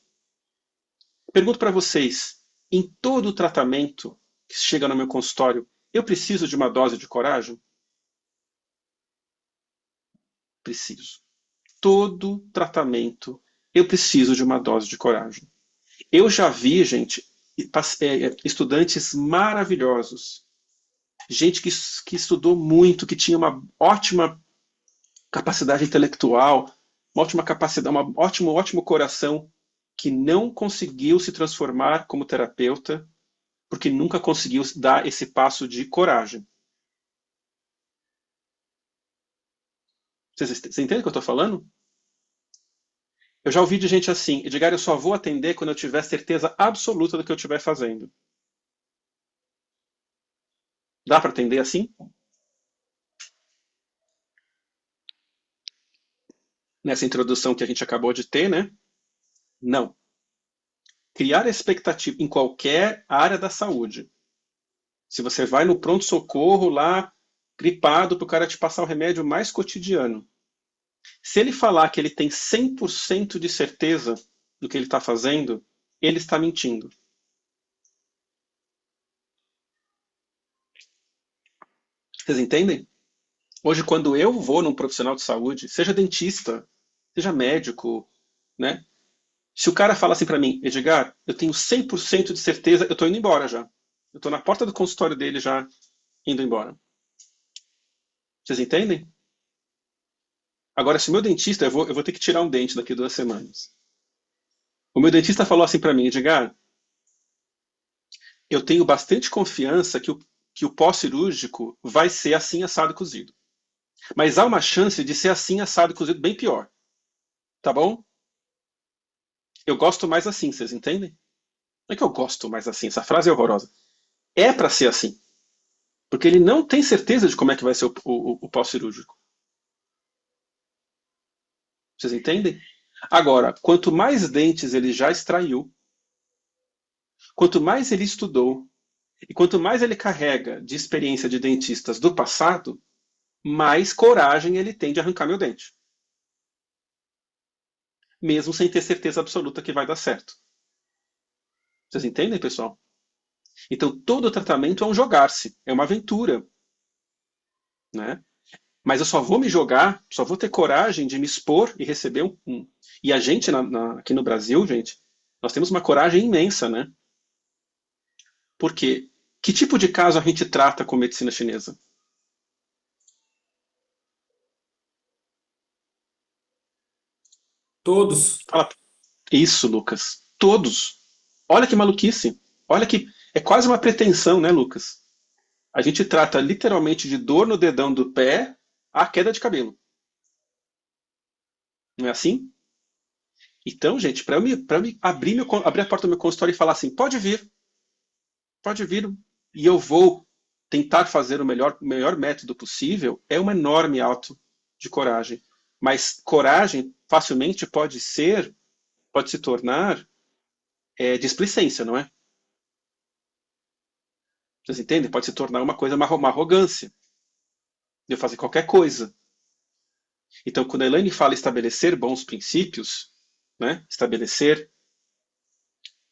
Pergunto para vocês, em todo o tratamento que chega no meu consultório, eu preciso de uma dose de coragem? Preciso. Todo tratamento, eu preciso de uma dose de coragem. Eu já vi, gente, estudantes maravilhosos, gente que estudou muito, que tinha uma ótima capacidade intelectual, uma ótima capacidade, um ótimo coração, que não conseguiu se transformar como terapeuta porque nunca conseguiu dar esse passo de coragem. Você entende o que eu estou falando? Eu já ouvi de gente assim, Edgar, eu só vou atender quando eu tiver certeza absoluta do que eu estiver fazendo. Dá para atender assim? nessa introdução que a gente acabou de ter, né? Não. Criar expectativa em qualquer área da saúde. Se você vai no pronto-socorro lá, gripado, para o cara te passar o remédio mais cotidiano. Se ele falar que ele tem 100% de certeza do que ele está fazendo, ele está mentindo. Vocês entendem? Hoje, quando eu vou num profissional de saúde, seja dentista, seja médico, né? Se o cara fala assim para mim, Edgar, eu tenho 100% de certeza, eu estou indo embora já. Eu estou na porta do consultório dele já indo embora. Vocês entendem? Agora, se o meu dentista, eu vou ter que tirar um dente daqui 2 semanas. O meu dentista falou assim para mim, Edgar, eu tenho bastante confiança que o pós-cirúrgico vai ser assim assado e cozido. Mas há uma chance de ser assim assado e cozido bem pior. Tá bom? Eu gosto mais assim, vocês entendem? Não é que eu gosto mais assim, essa frase é horrorosa. É para ser assim. Porque ele não tem certeza de como é que vai ser o pós-cirúrgico. Vocês entendem? Agora, quanto mais dentes ele já extraiu, quanto mais ele estudou, e quanto mais ele carrega de experiência de dentistas do passado, mais coragem ele tem de arrancar meu dente. Mesmo sem ter certeza absoluta que vai dar certo. Vocês entendem, pessoal? Então, todo tratamento é um jogar-se, é uma aventura. Né? Mas eu só vou me jogar, só vou ter coragem de me expor e receber um. E a gente, aqui no Brasil, gente, nós temos uma coragem imensa, né? Porque que tipo de caso a gente trata com medicina chinesa? Todos. Fala, isso, Lucas. Todos. Olha que maluquice. Olha que. É quase uma pretensão, né, Lucas? A gente trata literalmente de dor no dedão do pé à queda de cabelo. Não é assim? Então, gente, para eu me abrir a porta do meu consultório e falar assim: pode vir, e eu vou tentar fazer o melhor método possível, é um enorme ato de coragem. Mas coragem facilmente pode se tornar displicência, não é? Vocês entendem? Pode se tornar uma coisa, uma arrogância de eu fazer qualquer coisa. Então, quando a Elaine fala estabelecer bons princípios, né, estabelecer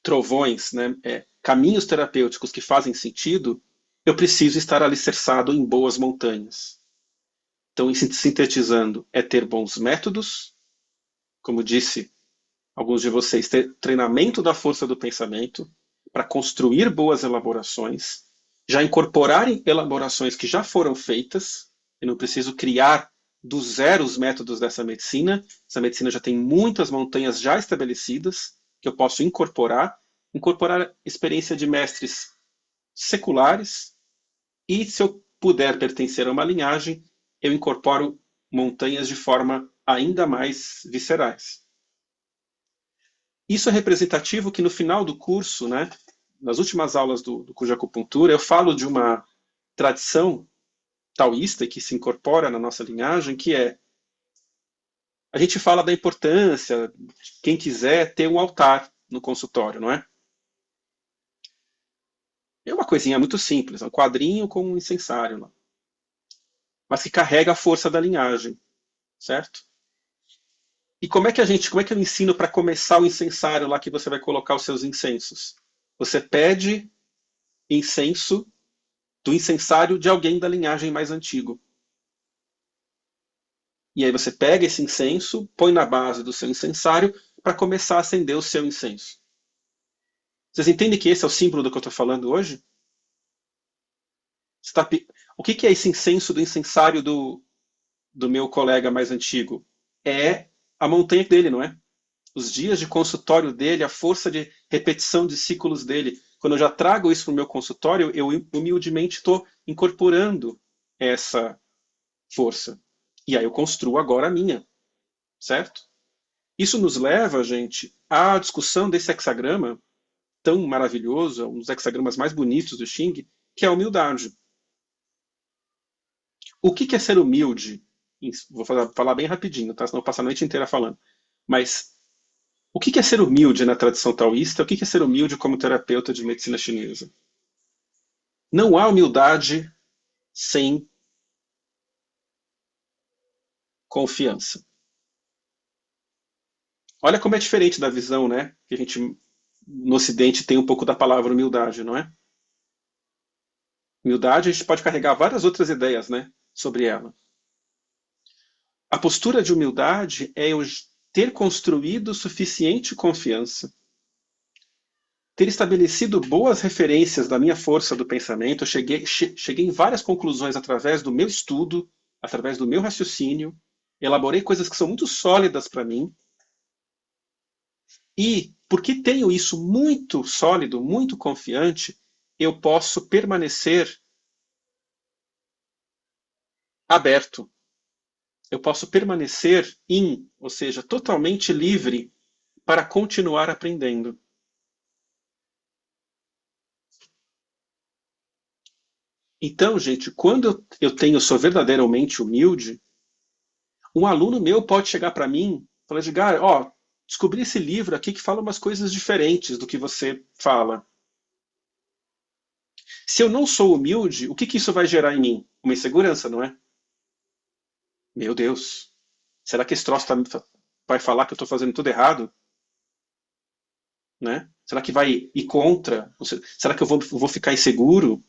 trovões, né, caminhos terapêuticos que fazem sentido, eu preciso estar alicerçado em boas montanhas. Então, sintetizando, é ter bons métodos, como disse alguns de vocês, ter treinamento da força do pensamento para construir boas elaborações, já incorporar elaborações que já foram feitas, eu não preciso criar do zero os métodos dessa medicina, essa medicina já tem muitas montanhas já estabelecidas que eu posso incorporar experiência de mestres seculares, e se eu puder pertencer a uma linhagem, eu incorporo montanhas de forma ainda mais viscerais. Isso é representativo que no final do curso, né, nas últimas aulas do curso de acupuntura, eu falo de uma tradição taoísta que se incorpora na nossa linhagem, que é, a gente fala da importância, quem quiser ter um altar no consultório, não é? É uma coisinha muito simples, um quadrinho com um incensário lá, mas que carrega a força da linhagem, certo? E como é que eu ensino para começar o incensário lá que você vai colocar os seus incensos? Você pede incenso do incensário de alguém da linhagem mais antigo. E aí você pega esse incenso, põe na base do seu incensário para começar a acender o seu incenso. Vocês entendem que esse é o símbolo do que eu estou falando hoje? O que é esse incenso do incensário do meu colega mais antigo? É a montanha dele, não é? Os dias de consultório dele, a força de repetição de ciclos dele. Quando eu já trago isso para o meu consultório, eu humildemente estou incorporando essa força. E aí eu construo agora a minha, certo? Isso nos leva, gente, à discussão desse hexagrama tão maravilhoso, um dos hexagramas mais bonitos do Xing, que é a humildade. O que é ser humilde? Vou falar bem rapidinho, tá? Senão eu passo a noite inteira falando. Mas o que é ser humilde na tradição taoísta? O que é ser humilde como terapeuta de medicina chinesa? Não há humildade sem confiança. Olha como é diferente da visão, né? Que a gente no Ocidente tem um pouco da palavra humildade, não é? Humildade, a gente pode carregar várias outras ideias, né, sobre ela. A postura de humildade é eu ter construído suficiente confiança, ter estabelecido boas referências da minha força do pensamento. Eu cheguei em várias conclusões através do meu estudo, através do meu raciocínio, elaborei coisas que são muito sólidas para mim. E, porque tenho isso muito sólido, muito confiante, eu posso permanecer aberto. Eu posso permanecer ou seja, totalmente livre para continuar aprendendo. Então, gente, quando sou verdadeiramente humilde, um aluno meu pode chegar para mim e falar, Edgar, ó, descobri esse livro aqui que fala umas coisas diferentes do que você fala. Se eu não sou humilde, o que isso vai gerar em mim? Uma insegurança, não é? Meu Deus, será que esse troço vai falar que eu estou fazendo tudo errado? Né? Será que vai ir contra? Será que eu vou ficar inseguro?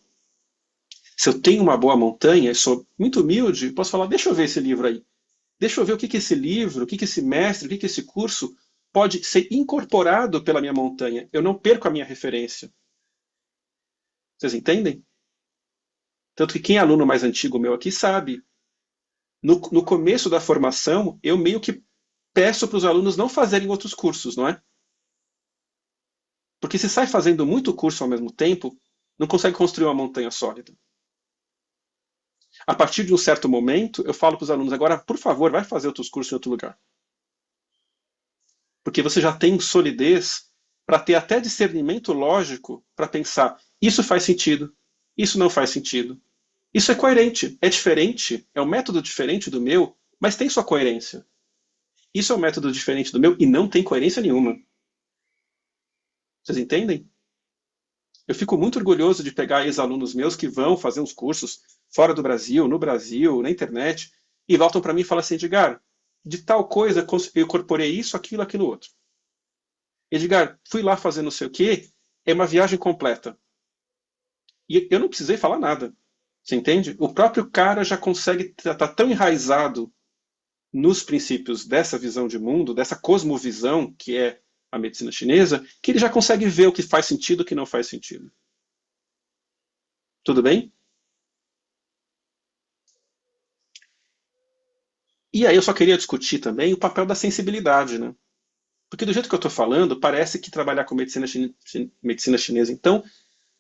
Se eu tenho uma boa montanha e sou muito humilde, posso falar, deixa eu ver esse livro aí. Deixa eu ver o que esse livro, o que esse mestre, o que esse curso pode ser incorporado pela minha montanha. Eu não perco a minha referência. Vocês entendem? Tanto que quem é aluno mais antigo meu aqui sabe. No começo da formação, eu meio que peço para os alunos não fazerem outros cursos, não é? Porque se sai fazendo muito curso ao mesmo tempo, não consegue construir uma montanha sólida. A partir de um certo momento, eu falo para os alunos, agora, por favor, vai fazer outros cursos em outro lugar. Porque você já tem solidez para ter até discernimento lógico para pensar, isso faz sentido, isso não faz sentido. Isso é coerente, é diferente, é um método diferente do meu, mas tem sua coerência. Isso é um método diferente do meu e não tem coerência nenhuma. Vocês entendem? Eu fico muito orgulhoso de pegar ex-alunos meus que vão fazer uns cursos fora do Brasil, no Brasil, na internet, e voltam para mim e falam assim, Edgar, de tal coisa eu incorporei isso, aquilo, aquilo outro. Edgar, fui lá fazer não sei o quê, é uma viagem completa. E eu não precisei falar nada. Você entende? O próprio cara já consegue estar tão enraizado nos princípios dessa visão de mundo, dessa cosmovisão que é a medicina chinesa, que ele já consegue ver o que faz sentido e o que não faz sentido. Tudo bem? E aí eu só queria discutir também o papel da sensibilidade, né? Porque do jeito que eu estou falando, parece que trabalhar com medicina chinesa, então,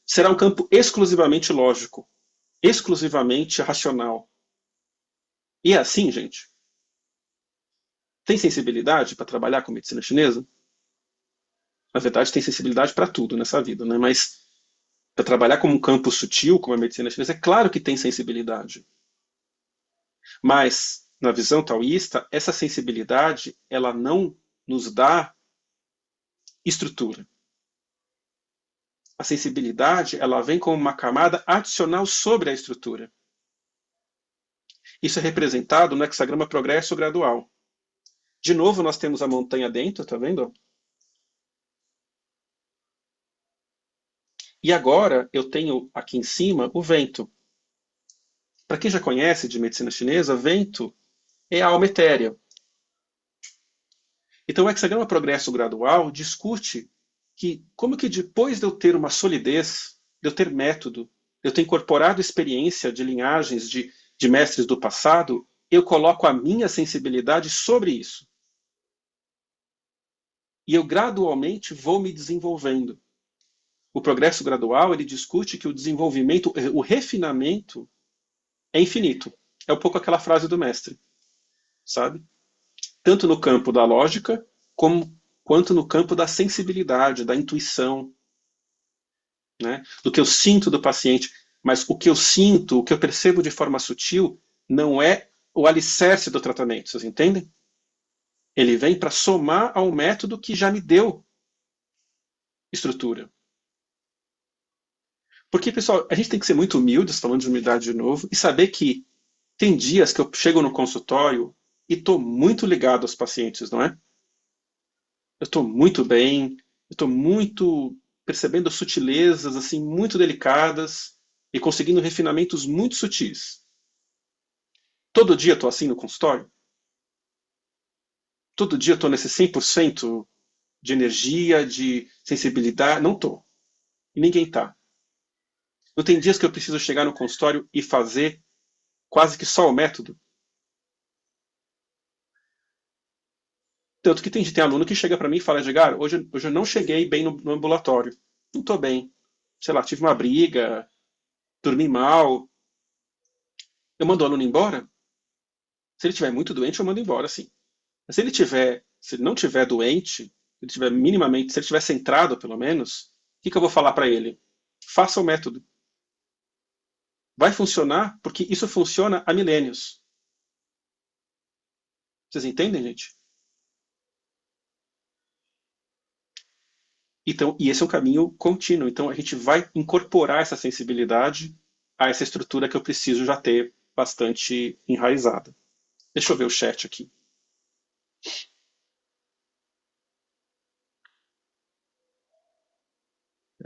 será um campo exclusivamente lógico, exclusivamente racional. E é assim, gente. Tem sensibilidade para trabalhar com medicina chinesa? Na verdade, tem sensibilidade para tudo nessa vida, né? Mas para trabalhar como um campo sutil, como a medicina chinesa, é claro que tem sensibilidade. Mas, na visão taoísta, essa sensibilidade, ela não nos dá estrutura. A sensibilidade, ela vem como uma camada adicional sobre a estrutura. Isso é representado no hexagrama progresso gradual. De novo, nós temos a montanha dentro, tá vendo? E agora eu tenho aqui em cima o vento. Para quem já conhece de medicina chinesa, vento é a alma etérea. Então o hexagrama progresso gradual discute que como que depois de eu ter uma solidez, de eu ter método, de eu ter incorporado experiência de linhagens de mestres do passado, eu coloco a minha sensibilidade sobre isso. E eu gradualmente vou me desenvolvendo. O progresso gradual, ele discute que o desenvolvimento, o refinamento é infinito. É um pouco aquela frase do mestre, sabe? Tanto no campo da lógica, quanto no campo da sensibilidade, da intuição, né? Do que eu sinto do paciente. Mas o que eu sinto, o que eu percebo de forma sutil, não é o alicerce do tratamento, vocês entendem? Ele vem para somar ao método que já me deu estrutura. Porque, pessoal, a gente tem que ser muito humildes, falando de humildade de novo, e saber que tem dias que eu chego no consultório e estou muito ligado aos pacientes, não é? Eu estou muito bem, eu estou muito percebendo sutilezas assim muito delicadas e conseguindo refinamentos muito sutis. Todo dia estou assim no consultório? Todo dia estou nesse 100% de energia, de sensibilidade? Não estou. E ninguém está. Não tem dias que eu preciso chegar no consultório e fazer quase que só o método? Tanto que tem aluno que chega para mim e fala, Edgar, hoje eu não cheguei bem no ambulatório. Não estou bem. Sei lá, tive uma briga, dormi mal. Eu mando o aluno embora? Se ele estiver muito doente, eu mando embora, sim. Mas se ele não estiver doente, se ele estiver minimamente, se ele estiver centrado, pelo menos, o que eu vou falar para ele? Faça o método. Vai funcionar porque isso funciona há milênios. Vocês entendem, gente? Então, e esse é um caminho contínuo. Então, a gente vai incorporar essa sensibilidade a essa estrutura que eu preciso já ter bastante enraizada. Deixa eu ver o chat aqui.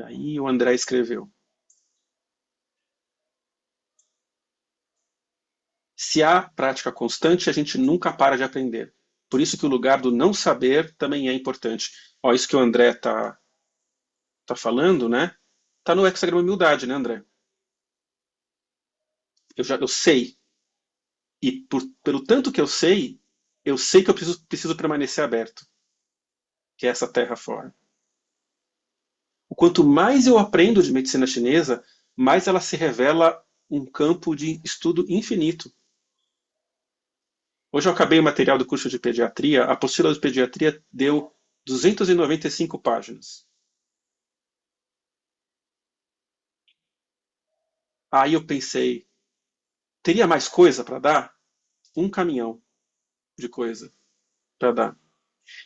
Aí o André escreveu. Se há prática constante, a gente nunca para de aprender. Por isso que o lugar do não saber também é importante. Ó, isso que o André tá falando, né? Tá no Hexagrama Humildade, né, André? Eu sei. E pelo tanto que eu sei que eu preciso permanecer aberto, que é essa terra fora. O quanto mais eu aprendo de medicina chinesa, mais ela se revela um campo de estudo infinito. Hoje eu acabei o material do curso de pediatria, a apostila de pediatria deu 295 páginas. Aí eu pensei, teria mais coisa para dar? Um caminhão de coisa para dar.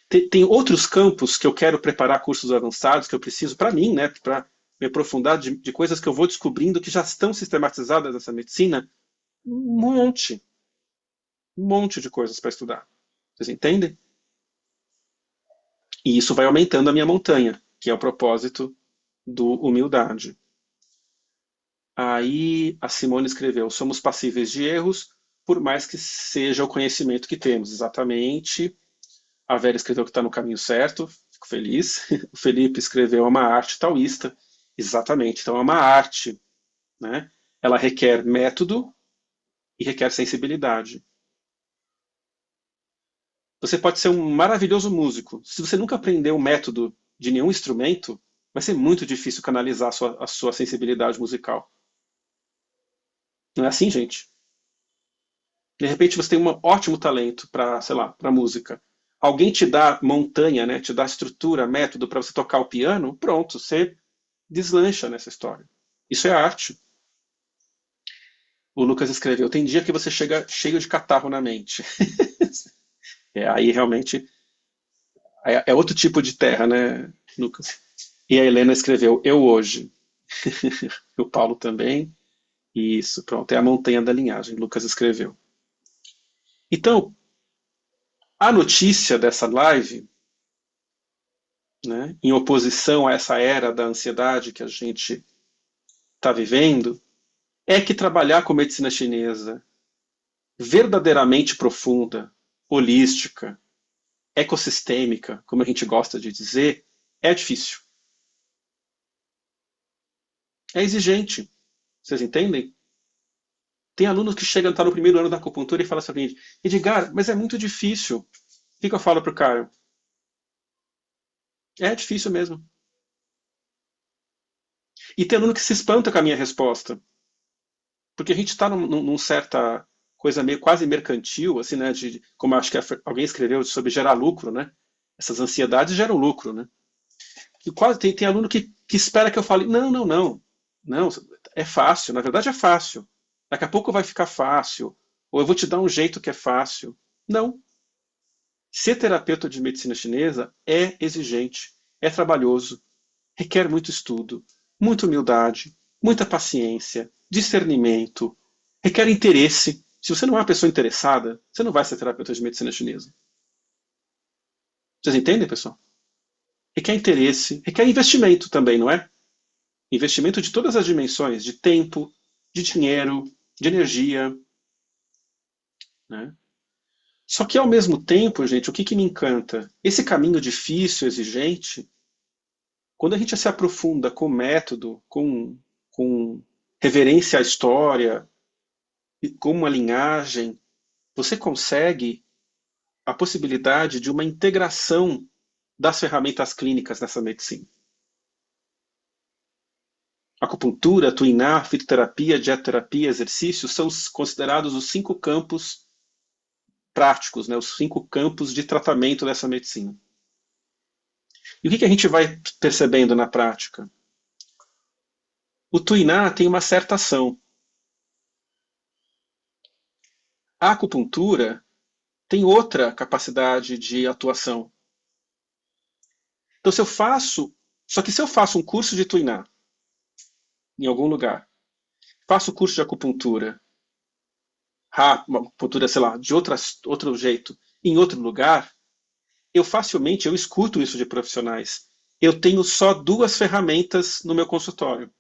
Tem outros campos que eu quero preparar cursos avançados, que eu preciso, para mim, né, para me aprofundar de coisas que eu vou descobrindo que já estão sistematizadas nessa medicina. Um monte de coisas para estudar. Vocês entendem? E isso vai aumentando a minha montanha, que é o propósito do humildade. Aí a Simone escreveu: somos passíveis de erros, por mais que seja o conhecimento que temos. Exatamente. A Vera escreveu que está no caminho certo, fico feliz. O Felipe escreveu: é uma arte taoísta. Exatamente. Então é uma arte, né? Ela requer método e requer sensibilidade. Você pode ser um maravilhoso músico. Se você nunca aprendeu o método de nenhum instrumento, vai ser muito difícil canalizar a sua sensibilidade musical. Não é assim, gente? De repente você tem um ótimo talento para, sei lá, para música. Alguém te dá montanha, né? Te dá estrutura, método para você tocar o piano, pronto, você deslancha nessa história. Isso é arte. O Lucas escreveu: tem dia que você chega cheio de catarro na mente. Aí realmente é outro tipo de terra, né, Lucas? E a Helena escreveu: eu hoje. O Paulo também. Isso, pronto, é a montanha da linhagem. Lucas escreveu. Então, a notícia dessa live, né, em oposição a essa era da ansiedade que a gente está vivendo, é que trabalhar com medicina chinesa verdadeiramente profunda, holística, ecossistêmica, como a gente gosta de dizer, é difícil. É exigente. Vocês entendem? Tem alunos que chegam, tá no primeiro ano da acupuntura e falam assim: Edgar, mas é muito difícil. O que eu falo pro cara? É difícil mesmo. E tem aluno que se espanta com a minha resposta. Porque a gente está num certa coisa meio quase mercantil, assim, né? Como acho que alguém escreveu sobre gerar lucro, né? Essas ansiedades geram lucro, né? E quase tem aluno que espera que eu fale: não, não, não. Não, é fácil. Na verdade é fácil. Daqui a pouco vai ficar fácil. ou eu vou te dar um jeito que é fácil. Não. Ser terapeuta de medicina chinesa é exigente, é trabalhoso, requer muito estudo, muita humildade, muita paciência, discernimento, requer interesse. Se você não é uma pessoa interessada, você não vai ser terapeuta de medicina chinesa. Vocês entendem, pessoal? Requer interesse, requer investimento também, não é? Investimento de todas as dimensões, de tempo, de dinheiro, de energia, né? Só que ao mesmo tempo, gente, o que me encanta? Esse caminho difícil, exigente, quando a gente se aprofunda com método, com reverência à história, com uma linhagem, você consegue a possibilidade de uma integração das ferramentas clínicas nessa medicina. Acupuntura, tuiná, fitoterapia, dietoterapia, exercício são considerados os 5 campos práticos, né, os 5 campos de tratamento dessa medicina. E o que a gente vai percebendo na prática? O tuiná tem uma certa ação. A acupuntura tem outra capacidade de atuação. Então, só que se eu faço um curso de tuiná em algum lugar, faço o curso de acupuntura, uma acupuntura, sei lá, de outro jeito, em outro lugar, eu escuto isso de profissionais. Eu tenho só 2 ferramentas no meu consultório.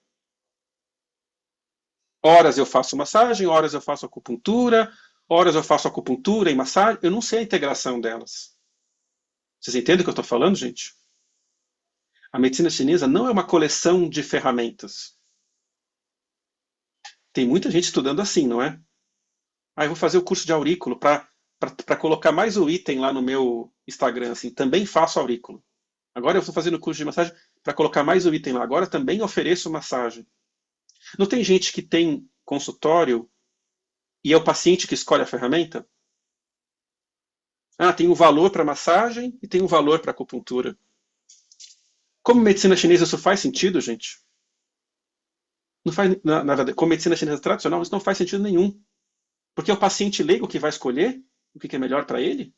Horas eu faço massagem, horas eu faço acupuntura, horas eu faço acupuntura e massagem. Eu não sei a integração delas. Vocês entendem o que eu estou falando, gente? A medicina chinesa não é uma coleção de ferramentas. Tem muita gente estudando assim, não é? Eu vou fazer o curso de aurículo para colocar mais o item lá no meu Instagram, assim, também faço aurículo. Agora eu estou fazendo o curso de massagem para colocar mais o item lá. Agora também ofereço massagem. Não tem gente que tem consultório e é o paciente que escolhe a ferramenta? Tem um valor para massagem e tem um valor para acupuntura. Como medicina chinesa isso faz sentido, gente? Não faz, na verdade, como medicina chinesa tradicional, isso não faz sentido nenhum. Porque é o paciente leigo que vai escolher o que é melhor para ele.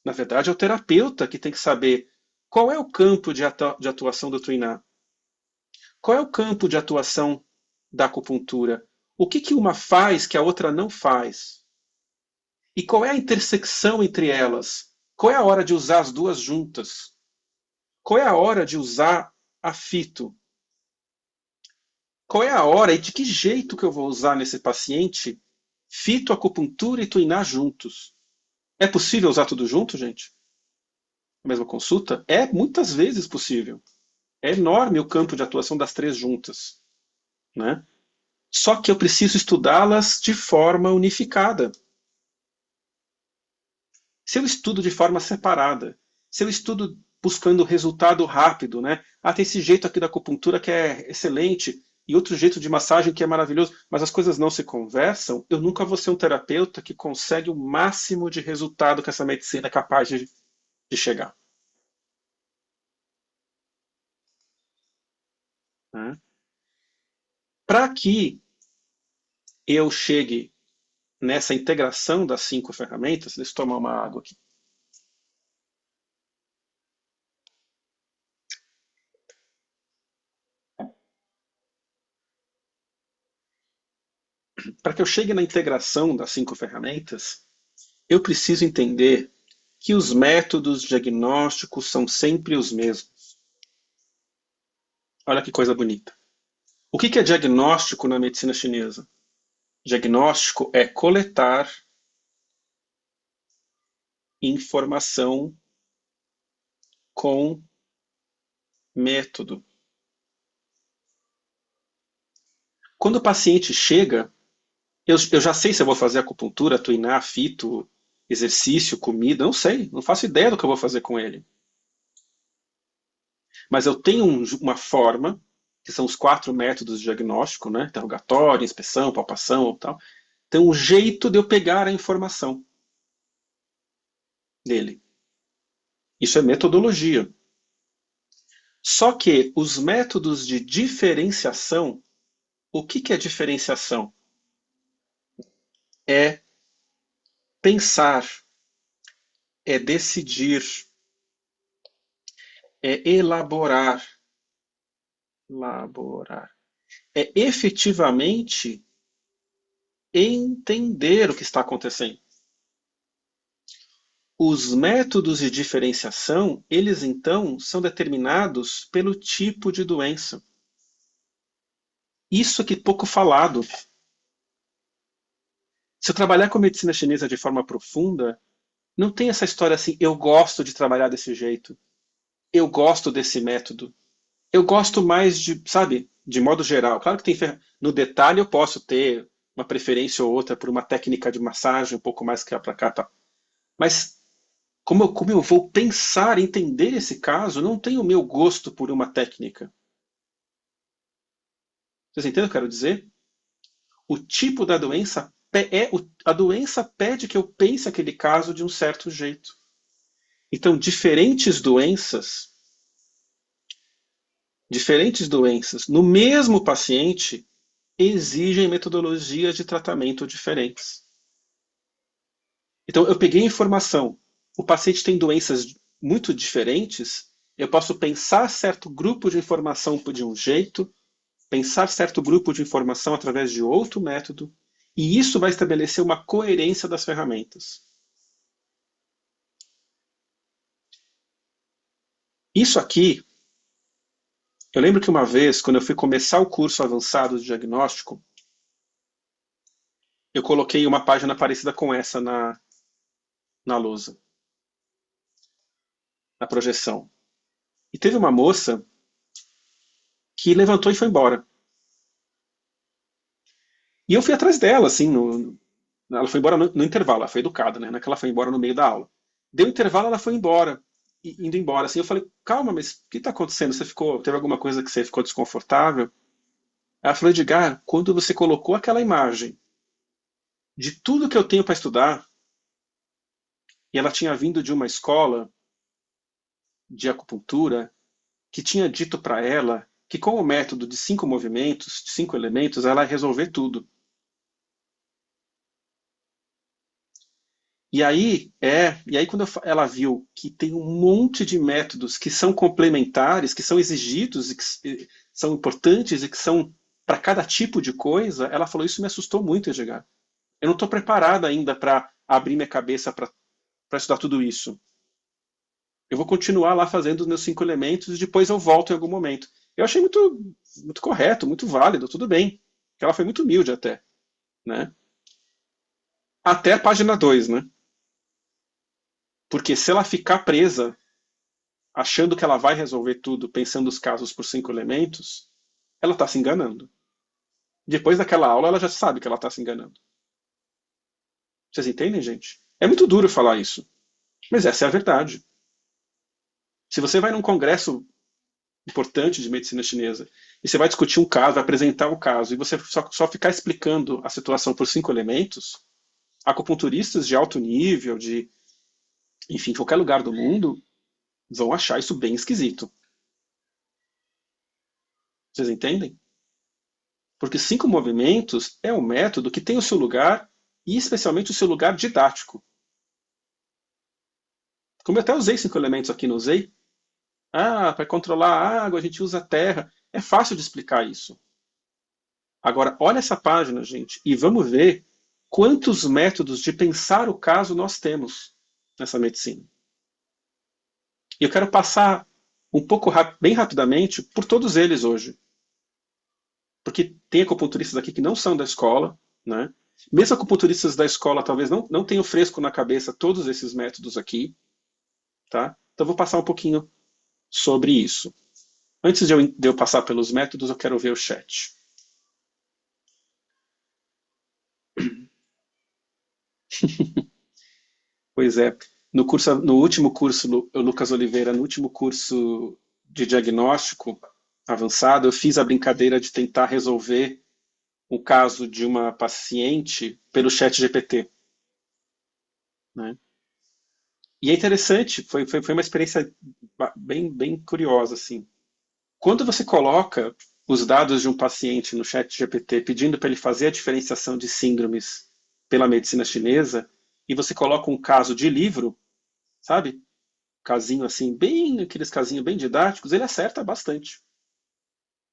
Na verdade, é o terapeuta que tem que saber qual é o campo de atuação do tuiná. Qual é o campo de atuação da acupuntura? O que uma faz que a outra não faz? E qual é a intersecção entre elas? Qual é a hora de usar as 2 juntas? Qual é a hora de usar a fito? Qual é a hora e de que jeito que eu vou usar nesse paciente fitoacupuntura e tuiná juntos? É possível usar tudo junto, gente? A mesma consulta? É muitas vezes possível. É enorme o campo de atuação das 3 juntas, né? Só que eu preciso estudá-las de forma unificada. Se eu estudo de forma separada, se eu estudo buscando resultado rápido, né? Tem esse jeito aqui da acupuntura que é excelente e outro jeito de massagem que é maravilhoso, mas as coisas não se conversam, eu nunca vou ser um terapeuta que consegue o máximo de resultado que essa medicina é capaz de chegar. Né? Para que eu chegue nessa integração das 5 ferramentas, deixa eu tomar uma água aqui. Para que eu chegue na integração das 5 ferramentas, eu preciso entender que os métodos diagnósticos são sempre os mesmos. Olha que coisa bonita. O que é diagnóstico na medicina chinesa? Diagnóstico é coletar informação com método. Quando o paciente chega, eu já sei se eu vou fazer acupuntura, tuiná, fito, exercício, comida, não sei, não faço ideia do que eu vou fazer com ele. Mas eu tenho uma forma, que são os 4 métodos de diagnóstico, né? Interrogatório, inspeção, palpação, tal. Tem um jeito de eu pegar a informação dele. Isso é metodologia. Só que os métodos de diferenciação, o que é diferenciação? é pensar, é decidir, é elaborar, é efetivamente entender o que está acontecendo. Os métodos de diferenciação, eles então são determinados pelo tipo de doença. Isso aqui pouco falado. Se eu trabalhar com medicina chinesa de forma profunda, não tem essa história assim, eu gosto de trabalhar desse jeito, eu gosto desse método. Eu gosto mais de, sabe, de modo geral. Claro que tem no detalhe eu posso ter uma preferência ou outra por uma técnica de massagem um pouco mais que para cá, tá? Mas como eu vou pensar, entender esse caso, não tem o meu gosto por uma técnica. Vocês entendem o que eu quero dizer? O tipo da doença a doença pede que eu pense aquele caso de um certo jeito. Então, diferentes doenças no mesmo paciente exigem metodologias de tratamento diferentes. Então, eu peguei a informação, o paciente tem doenças muito diferentes, eu posso pensar certo grupo de informação de um jeito, pensar certo grupo de informação através de outro método, e isso vai estabelecer uma coerência das ferramentas. Isso aqui, eu lembro que uma vez, quando eu fui começar o curso avançado de diagnóstico, eu coloquei uma página parecida com essa na lousa, na projeção. E teve uma moça que levantou e foi embora. E eu fui atrás dela, assim, ela foi embora no intervalo, ela foi educada, né? Não é que ela foi embora no meio da aula. Deu intervalo, ela foi embora, indo embora. Assim, eu falei, calma, mas o que está acontecendo? Teve alguma coisa que você ficou desconfortável? Ela falou, Edgar, quando você colocou aquela imagem de tudo que eu tenho para estudar, e ela tinha vindo de uma escola de acupuntura que tinha dito para ela que com o método de 5 movimentos, de 5 elementos, ela ia resolver tudo. E aí quando ela viu que tem um monte de métodos que são complementares, que são exigidos e que são importantes e que são para cada tipo de coisa, ela falou: Isso me assustou muito, Edgar. Eu não estou preparada ainda para abrir minha cabeça para estudar tudo isso. Eu vou continuar lá fazendo os meus 5 elementos e depois eu volto em algum momento. Eu achei muito correto, muito válido, tudo bem. Porque ela foi muito humilde até. Né? Até a página 2, né? Porque se ela ficar presa achando que ela vai resolver tudo pensando os casos por 5 elementos, ela está se enganando. Depois daquela aula, ela já sabe que ela está se enganando. Vocês entendem, gente? É muito duro falar isso, mas essa é a verdade. Se você vai num congresso importante de medicina chinesa e você vai discutir um caso, vai apresentar o caso, e você só ficar explicando a situação por 5 elementos, acupunturistas de alto nível, enfim, qualquer lugar do mundo, vão achar isso bem esquisito. Vocês entendem? Porque 5 movimentos é um método que tem o seu lugar e especialmente o seu lugar didático. Como eu até usei 5 elementos aqui, não usei? Para controlar a água a gente usa a terra. É fácil de explicar isso. Agora, olha essa página, gente, e vamos ver quantos métodos de pensar o caso nós temos nessa medicina. E eu quero passar um pouco, bem rapidamente, por todos eles hoje. Porque tem acupunturistas aqui que não são da escola, né? Mesmo acupunturistas da escola talvez não tenham fresco na cabeça todos esses métodos aqui, tá? Então eu vou passar um pouquinho sobre isso. Antes de eu passar pelos métodos, eu quero ver o chat. Pois é, no último curso, Lucas Oliveira, no último curso de diagnóstico avançado, eu fiz a brincadeira de tentar resolver o caso de uma paciente pelo chat GPT. Né? E é interessante, foi uma experiência bem curiosa. Assim. Quando você coloca os dados de um paciente no chat GPT pedindo para ele fazer a diferenciação de síndromes pela medicina chinesa e você coloca um caso de livro, sabe? Casinho assim, bem, aqueles casinhos bem didáticos, ele acerta bastante.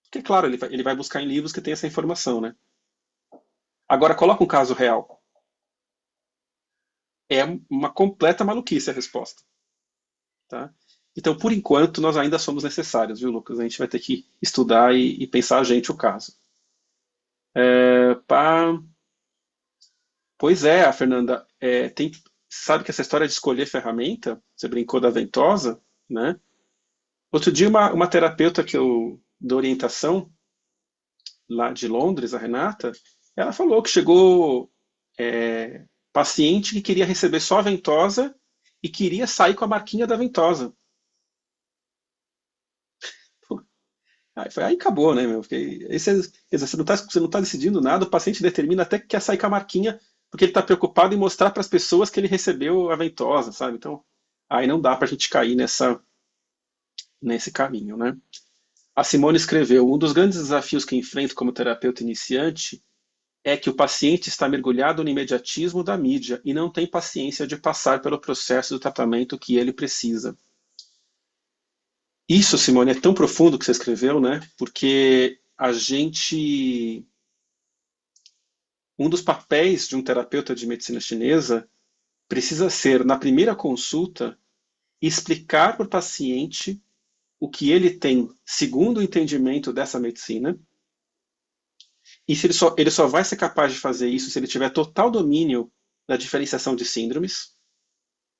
Porque, claro, ele vai buscar em livros que tem essa informação, né? Agora, coloca um caso real. É uma completa maluquice a resposta, tá? Então, por enquanto, nós ainda somos necessários, viu, Lucas? A gente vai ter que estudar e pensar a gente o caso. Pá, pois é, a Fernanda, sabe que essa história de escolher ferramenta, você brincou da ventosa, né? Outro dia, uma terapeuta que eu dou orientação, lá de Londres, a Renata, ela falou que chegou paciente que queria receber só a ventosa e queria sair com a marquinha da ventosa. Pô, aí acabou, né, meu? Porque aí quer dizer, você não tá decidindo nada, o paciente determina até que quer sair com a marquinha porque ele está preocupado em mostrar para as pessoas que ele recebeu a ventosa, sabe? Então, aí não dá para a gente cair nesse caminho, né? A Simone escreveu: um dos grandes desafios que enfrento como terapeuta iniciante é que o paciente está mergulhado no imediatismo da mídia e não tem paciência de passar pelo processo do tratamento que ele precisa. Isso, Simone, é tão profundo que você escreveu, né? Porque a gente. Um dos papéis de um terapeuta de medicina chinesa precisa ser, na primeira consulta, explicar para o paciente o que ele tem segundo o entendimento dessa medicina. E se ele só vai ser capaz de fazer isso se ele tiver total domínio da diferenciação de síndromes,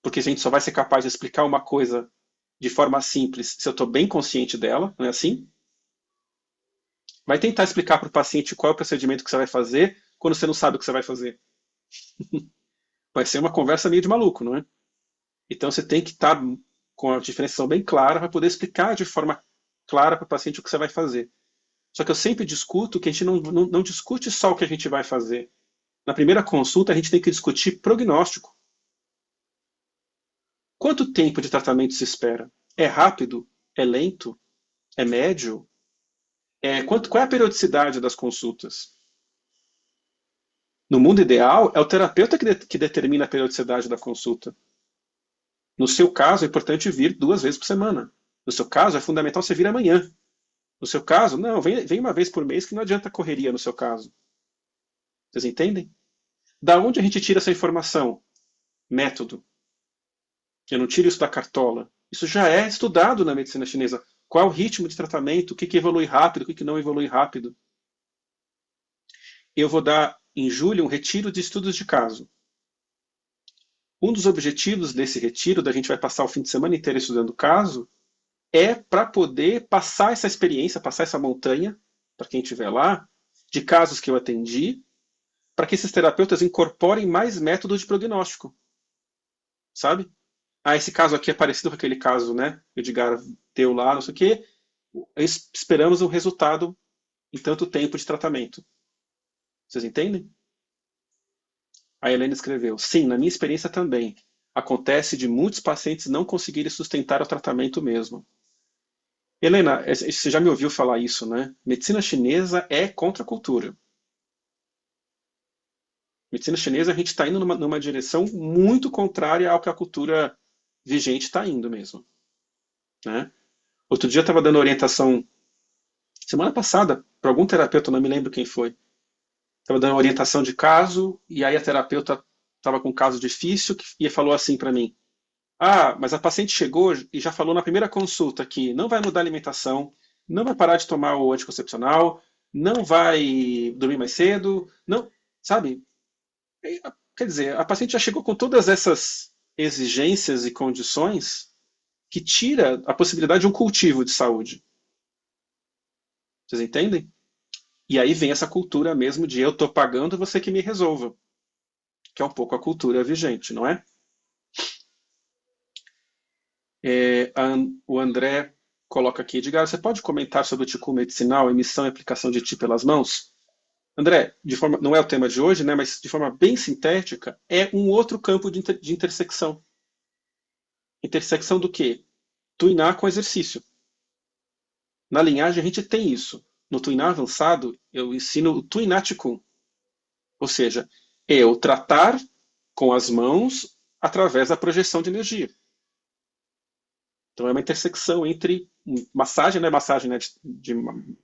porque a gente só vai ser capaz de explicar uma coisa de forma simples se eu estou bem consciente dela, não é assim? Vai tentar explicar para o paciente qual é o procedimento que você vai fazer quando você não sabe o que você vai fazer. Vai ser uma conversa meio de maluco, não é? Então você tem que estar com a diferenciação bem clara para poder explicar de forma clara para o paciente o que você vai fazer. Só que eu sempre discuto que a gente não discute só o que a gente vai fazer. Na primeira consulta, a gente tem que discutir prognóstico. Quanto tempo de tratamento se espera? É rápido? É lento? É médio? Qual é a periodicidade das consultas? No mundo ideal, é o terapeuta que determina a periodicidade da consulta. No seu caso, é importante vir 2 vezes por semana. No seu caso, é fundamental você vir amanhã. No seu caso, não, vem uma vez por mês que não adianta correria no seu caso. Vocês entendem? Da onde a gente tira essa informação? Método. Eu não tiro isso da cartola. Isso já é estudado na medicina chinesa. Qual é o ritmo de tratamento? O que evolui rápido? O que não evolui rápido? Eu vou dar, em julho, um retiro de estudos de caso. Um dos objetivos desse retiro, da gente vai passar o fim de semana inteiro estudando o caso, é para poder passar essa experiência, passar essa montanha, para quem estiver lá, de casos que eu atendi, para que esses terapeutas incorporem mais métodos de prognóstico. Sabe? Esse caso aqui é parecido com aquele caso, né? O Edgar deu lá, não sei o quê. Esperamos o resultado em tanto tempo de tratamento. Vocês entendem? A Helena escreveu: sim, na minha experiência também. Acontece de muitos pacientes não conseguirem sustentar o tratamento mesmo. Helena, você já me ouviu falar isso, né? Medicina chinesa é contra a cultura. Medicina chinesa, a gente está indo numa direção muito contrária ao que a cultura vigente está indo mesmo. Né? Outro dia eu estava dando orientação, semana passada, para algum terapeuta, não me lembro quem foi. Estava dando orientação de caso, e aí a terapeuta estava com um caso difícil e falou assim para mim: ah, mas a paciente chegou e já falou na primeira consulta que não vai mudar a alimentação, não vai parar de tomar o anticoncepcional, não vai dormir mais cedo, não, sabe? Quer dizer, a paciente já chegou com todas essas exigências e condições que tira a possibilidade de um cultivo de saúde. Vocês entendem? E aí vem essa cultura mesmo de eu estou pagando, você que me resolva. Que é um pouco a cultura vigente, não é? O André coloca aqui: Edgar, você pode comentar sobre o Ticu medicinal, emissão e aplicação de Ti pelas mãos? André, não é o tema de hoje, né, mas de forma bem sintética, é um outro campo de intersecção. Intersecção do quê? Tuinar com exercício. Na linhagem a gente tem isso. No Tuinar avançado, eu ensino o Tuinar Ticum. Ou seja, Eu tratar com as mãos através da projeção de energia. Então é uma intersecção entre massagem, não é massagem, né, de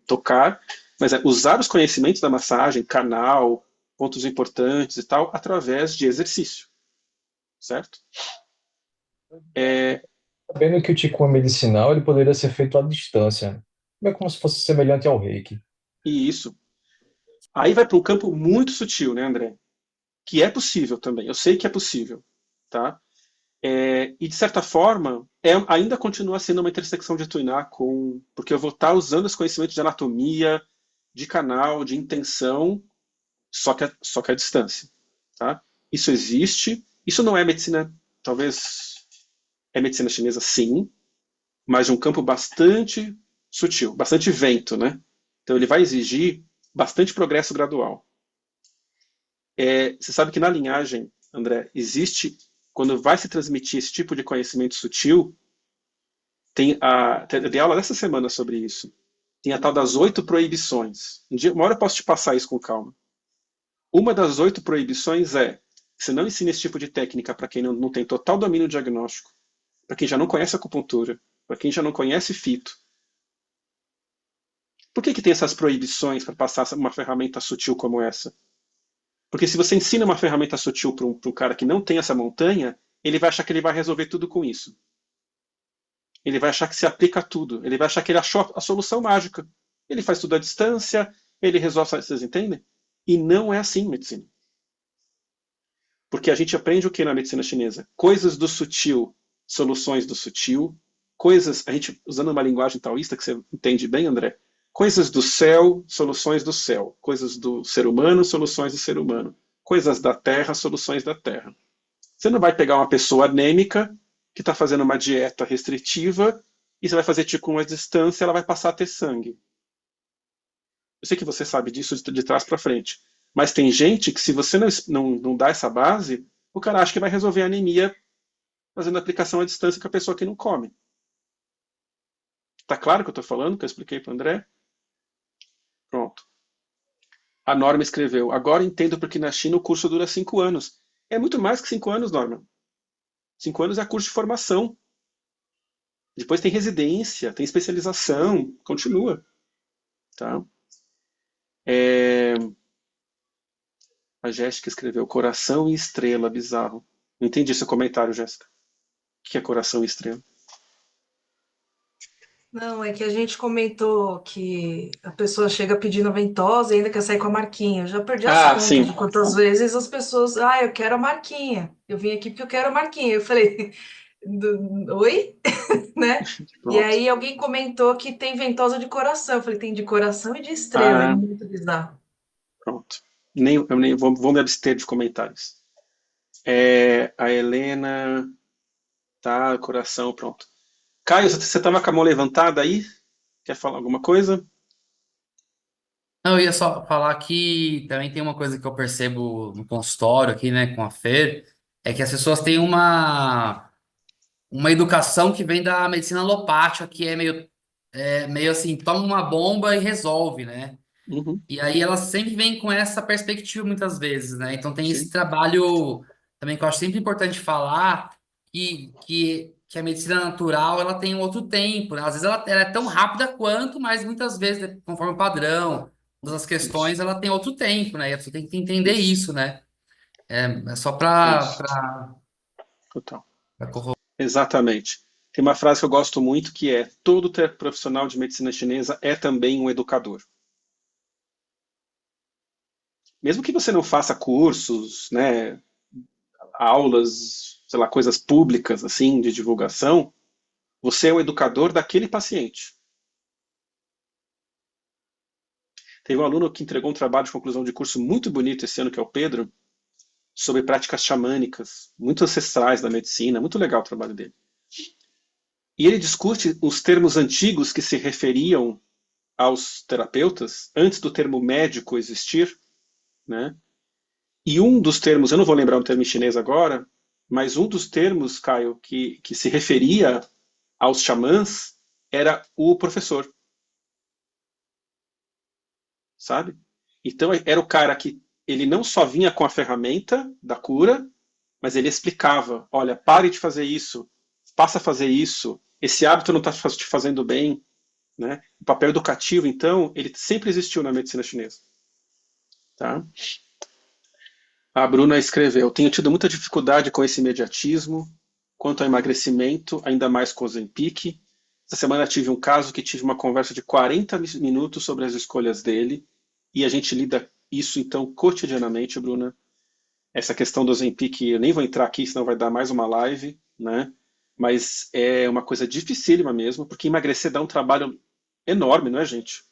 tocar, mas é usar os conhecimentos da massagem, canal, pontos importantes e tal, através de exercício, certo? É, Sabendo que o Qigong medicinal ele poderia ser feito à distância. É como se fosse semelhante ao Reiki. e isso. Aí vai para um campo muito sutil, né, André? Que é possível também. Eu sei que é possível, tá? E de certa forma, ainda continua sendo uma intersecção de Tuiná com, porque eu vou estar usando os conhecimentos de anatomia, de canal, de intenção, só que à distância, tá? Isso existe. Isso não é medicina, talvez é medicina chinesa, sim, mas de um campo bastante sutil, bastante vento, né? Então ele vai exigir bastante progresso gradual. Você sabe que na linhagem, André, existe, quando vai se transmitir esse tipo de conhecimento sutil, eu dei aula dessa semana sobre isso. Tem a tal das 8 proibições. Uma hora eu posso te passar isso com calma. Uma das 8 proibições é: você não ensina esse tipo de técnica para quem não tem total domínio diagnóstico, para quem já não conhece acupuntura, para quem já não conhece fito. Por que tem essas proibições para passar uma ferramenta sutil como essa? Porque se você ensina uma ferramenta sutil para um cara que não tem essa montanha, ele vai achar que ele vai resolver tudo com isso. Ele vai achar que se aplica a tudo. Ele vai achar que ele achou a solução mágica. Ele faz tudo à distância, ele resolve. Vocês entendem? E não é assim medicina. Porque a gente aprende o que na medicina chinesa? Coisas do sutil, soluções do sutil, coisas, a gente usando uma linguagem taoísta que você entende bem, André, coisas do céu, soluções do céu, coisas do ser humano, soluções do ser humano, coisas da terra, soluções da terra. Você não vai pegar uma pessoa anêmica que está fazendo uma dieta restritiva e você vai fazer tipo uma distância, ela vai passar a ter sangue. Eu sei que você sabe disso de trás para frente. Mas tem gente que, se você não dá essa base, o cara acha que vai resolver a anemia fazendo aplicação à distância com a pessoa que não come. Tá claro o que eu estou falando, que eu expliquei para o André? Pronto. A Norma escreveu: agora entendo porque na China o curso dura 5 anos. É muito mais que 5 anos, Norma. 5 anos é curso de formação. Depois tem residência, tem especialização, continua. Tá? A Jéssica escreveu coração e estrela, bizarro. Não entendi seu comentário, Jéssica. O que é coração e estrela? Não, é que a gente comentou que a pessoa chega pedindo ventosa e ainda quer sair com a marquinha. Eu já perdi as Ah, contas sim. de quantas vezes as pessoas, eu quero a marquinha. Eu vim aqui porque eu quero a marquinha. Eu falei, oi? Né? E Pronto. aí alguém comentou que tem ventosa de coração. Eu falei, tem de coração e de estrela. É Ah, muito bizarro. pronto. Eu nem vou me abster de comentários. A Helena. Tá, coração, pronto. Caio, você estava com a mão levantada aí? Quer falar alguma coisa? Não, eu ia só falar que também tem uma coisa que eu percebo no consultório aqui, né, com a Fer, é que as pessoas têm uma educação que vem da medicina alopática, que é meio assim, toma uma bomba e resolve, né? Uhum, E aí elas sempre vêm com essa perspectiva muitas vezes, né? Então tem esse sim, trabalho também que eu acho sempre importante falar, que a medicina natural ela tem um outro tempo, né? Às vezes ela é tão rápida quanto, mas muitas vezes, né, conforme o padrão das isso, questões, ela tem outro tempo, né? E a pessoa tem que entender isso, isso, né? É só isso, total. corroborar. Exatamente. Tem uma frase que eu gosto muito que é: todo profissional de medicina chinesa é também um educador. Mesmo que você não faça cursos, né, aulas, sei lá, coisas públicas assim de divulgação, você é o educador daquele paciente. Teve um aluno que entregou um trabalho de conclusão de curso muito bonito esse ano, que é o Pedro, sobre práticas xamânicas, muito ancestrais da medicina, muito legal o trabalho dele. E ele discute os termos antigos que se referiam aos terapeutas, antes do termo médico existir, né? E um dos termos, eu não vou lembrar o termo em chinês agora, mas um dos termos, Caio, que se referia aos xamãs era o professor, sabe? Então era o cara que ele não só vinha com a ferramenta da cura, mas ele explicava, olha, pare de fazer isso, passa a fazer isso, esse hábito não está te fazendo bem, né? O papel educativo, então, ele sempre existiu na medicina chinesa. Tá? A Bruna escreveu, tenho tido muita dificuldade com esse imediatismo, quanto ao emagrecimento, ainda mais com o Ozempic. Essa semana tive um caso que tive uma conversa de 40 minutos sobre as escolhas dele, e a gente lida isso, então, cotidianamente, Bruna. Essa questão do Ozempic, eu nem vou entrar aqui, senão vai dar mais uma live, né? Mas é uma coisa dificílima mesmo, porque emagrecer dá um trabalho enorme, não é, gente?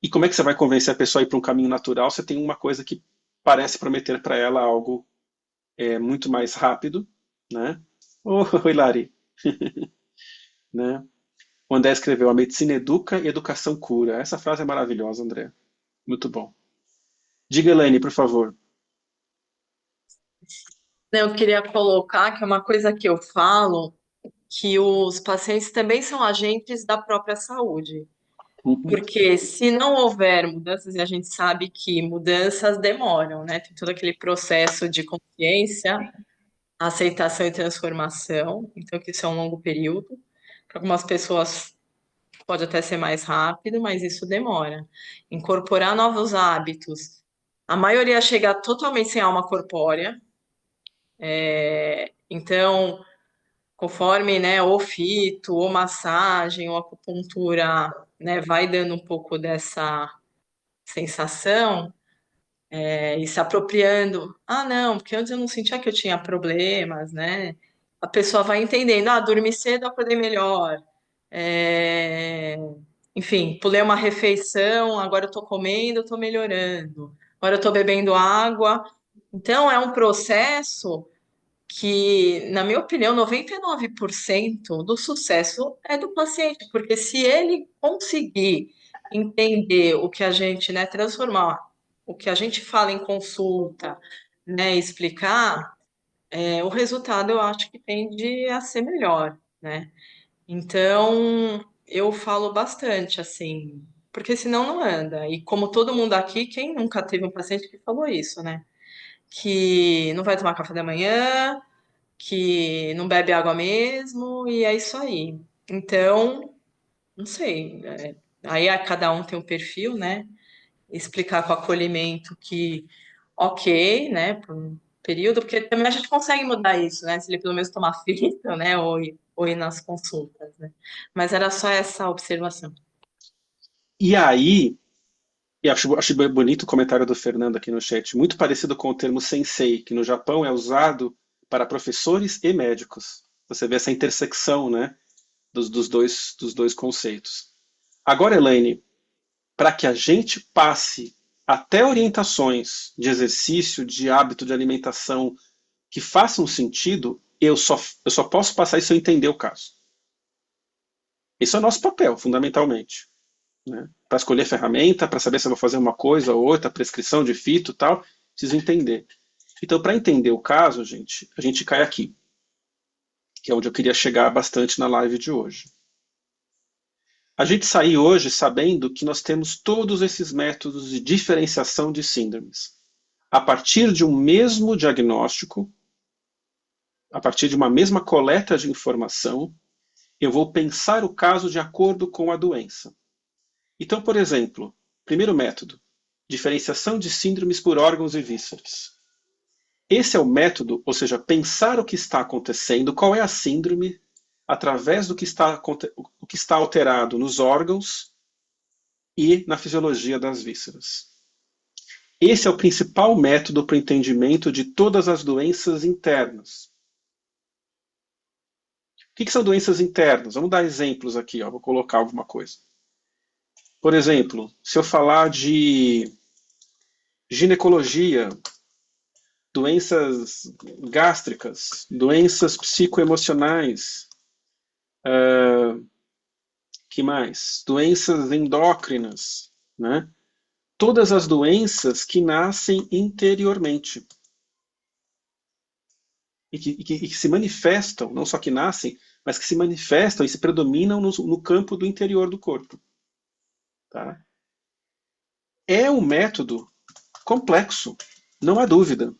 E como é que você vai convencer a pessoa a ir para um caminho natural? Você tem uma coisa que parece prometer para ela algo muito mais rápido, né? Oi, Lari. Né? O André escreveu, a medicina educa e a educação cura. Essa frase é maravilhosa, André. Muito bom. Diga, Elaine, por favor. Eu queria colocar que é uma coisa que eu falo, que os pacientes também são agentes da própria saúde. Uhum. Porque se não houver mudanças, e a gente sabe que mudanças demoram, né? Tem todo aquele processo de consciência, aceitação e transformação, então que isso é um longo período. Para algumas pessoas pode até ser mais rápido, mas isso demora. Incorporar novos hábitos. A maioria chega totalmente sem alma corpórea. Então, conforme, né, ou fito, ou massagem, ou acupuntura, né, vai dando um pouco dessa sensação, e se apropriando. Ah, não, porque antes eu não sentia que eu tinha problemas, né? A pessoa vai entendendo, dormi cedo, acordei melhor. É, Enfim, pulei uma refeição, agora eu tô comendo, eu tô melhorando. Agora eu tô bebendo água. Então, é um processo que, na minha opinião, 99% do sucesso é do paciente, porque se ele conseguir entender o que a gente, né, transformar o que a gente fala em consulta, né, explicar, o resultado eu acho que tende a ser melhor, né? Então, eu falo bastante, assim, porque senão não anda. E como todo mundo aqui, quem nunca teve um paciente que falou isso, né? Que não vai tomar café da manhã, que não bebe água mesmo, e é isso aí. Então, não sei. Aí cada um tem um perfil, né? Explicar com acolhimento que, ok, né, por um período, porque também a gente consegue mudar isso, né? Se ele pelo menos tomar fita, né, ou ir nas consultas, né? Mas era só essa observação. E aí, e acho bonito o comentário do Fernando aqui no chat, muito parecido com o termo sensei, que no Japão é usado para professores e médicos. Você vê essa intersecção, né, dos dois conceitos. Agora, Elaine, para que a gente passe até orientações de exercício, de hábito de alimentação que façam sentido, eu só posso passar isso se eu entender o caso. Esse é o nosso papel, fundamentalmente. Né? Para escolher ferramenta, para saber se eu vou fazer uma coisa ou outra, prescrição de fito e tal, preciso entender. Então, para entender o caso, a gente cai aqui, que é onde eu queria chegar bastante na live de hoje. A gente saiu hoje sabendo que nós temos todos esses métodos de diferenciação de síndromes. A partir de um mesmo diagnóstico, a partir de uma mesma coleta de informação, eu vou pensar o caso de acordo com a doença. Então, por exemplo, primeiro método, diferenciação de síndromes por órgãos e vísceras. Esse é o método, ou seja, pensar o que está acontecendo, qual é a síndrome, através do que está alterado nos órgãos e na fisiologia das vísceras. Esse é o principal método para o entendimento de todas as doenças internas. O que são doenças internas? Vamos dar exemplos aqui, vou colocar alguma coisa. Por exemplo, se eu falar de ginecologia, doenças gástricas, doenças psicoemocionais, que mais? Doenças endócrinas, né? Todas as doenças que nascem interiormente. E que se manifestam, não só que nascem, mas que se manifestam e se predominam no campo do interior do corpo. Tá? É um método complexo, não há dúvida.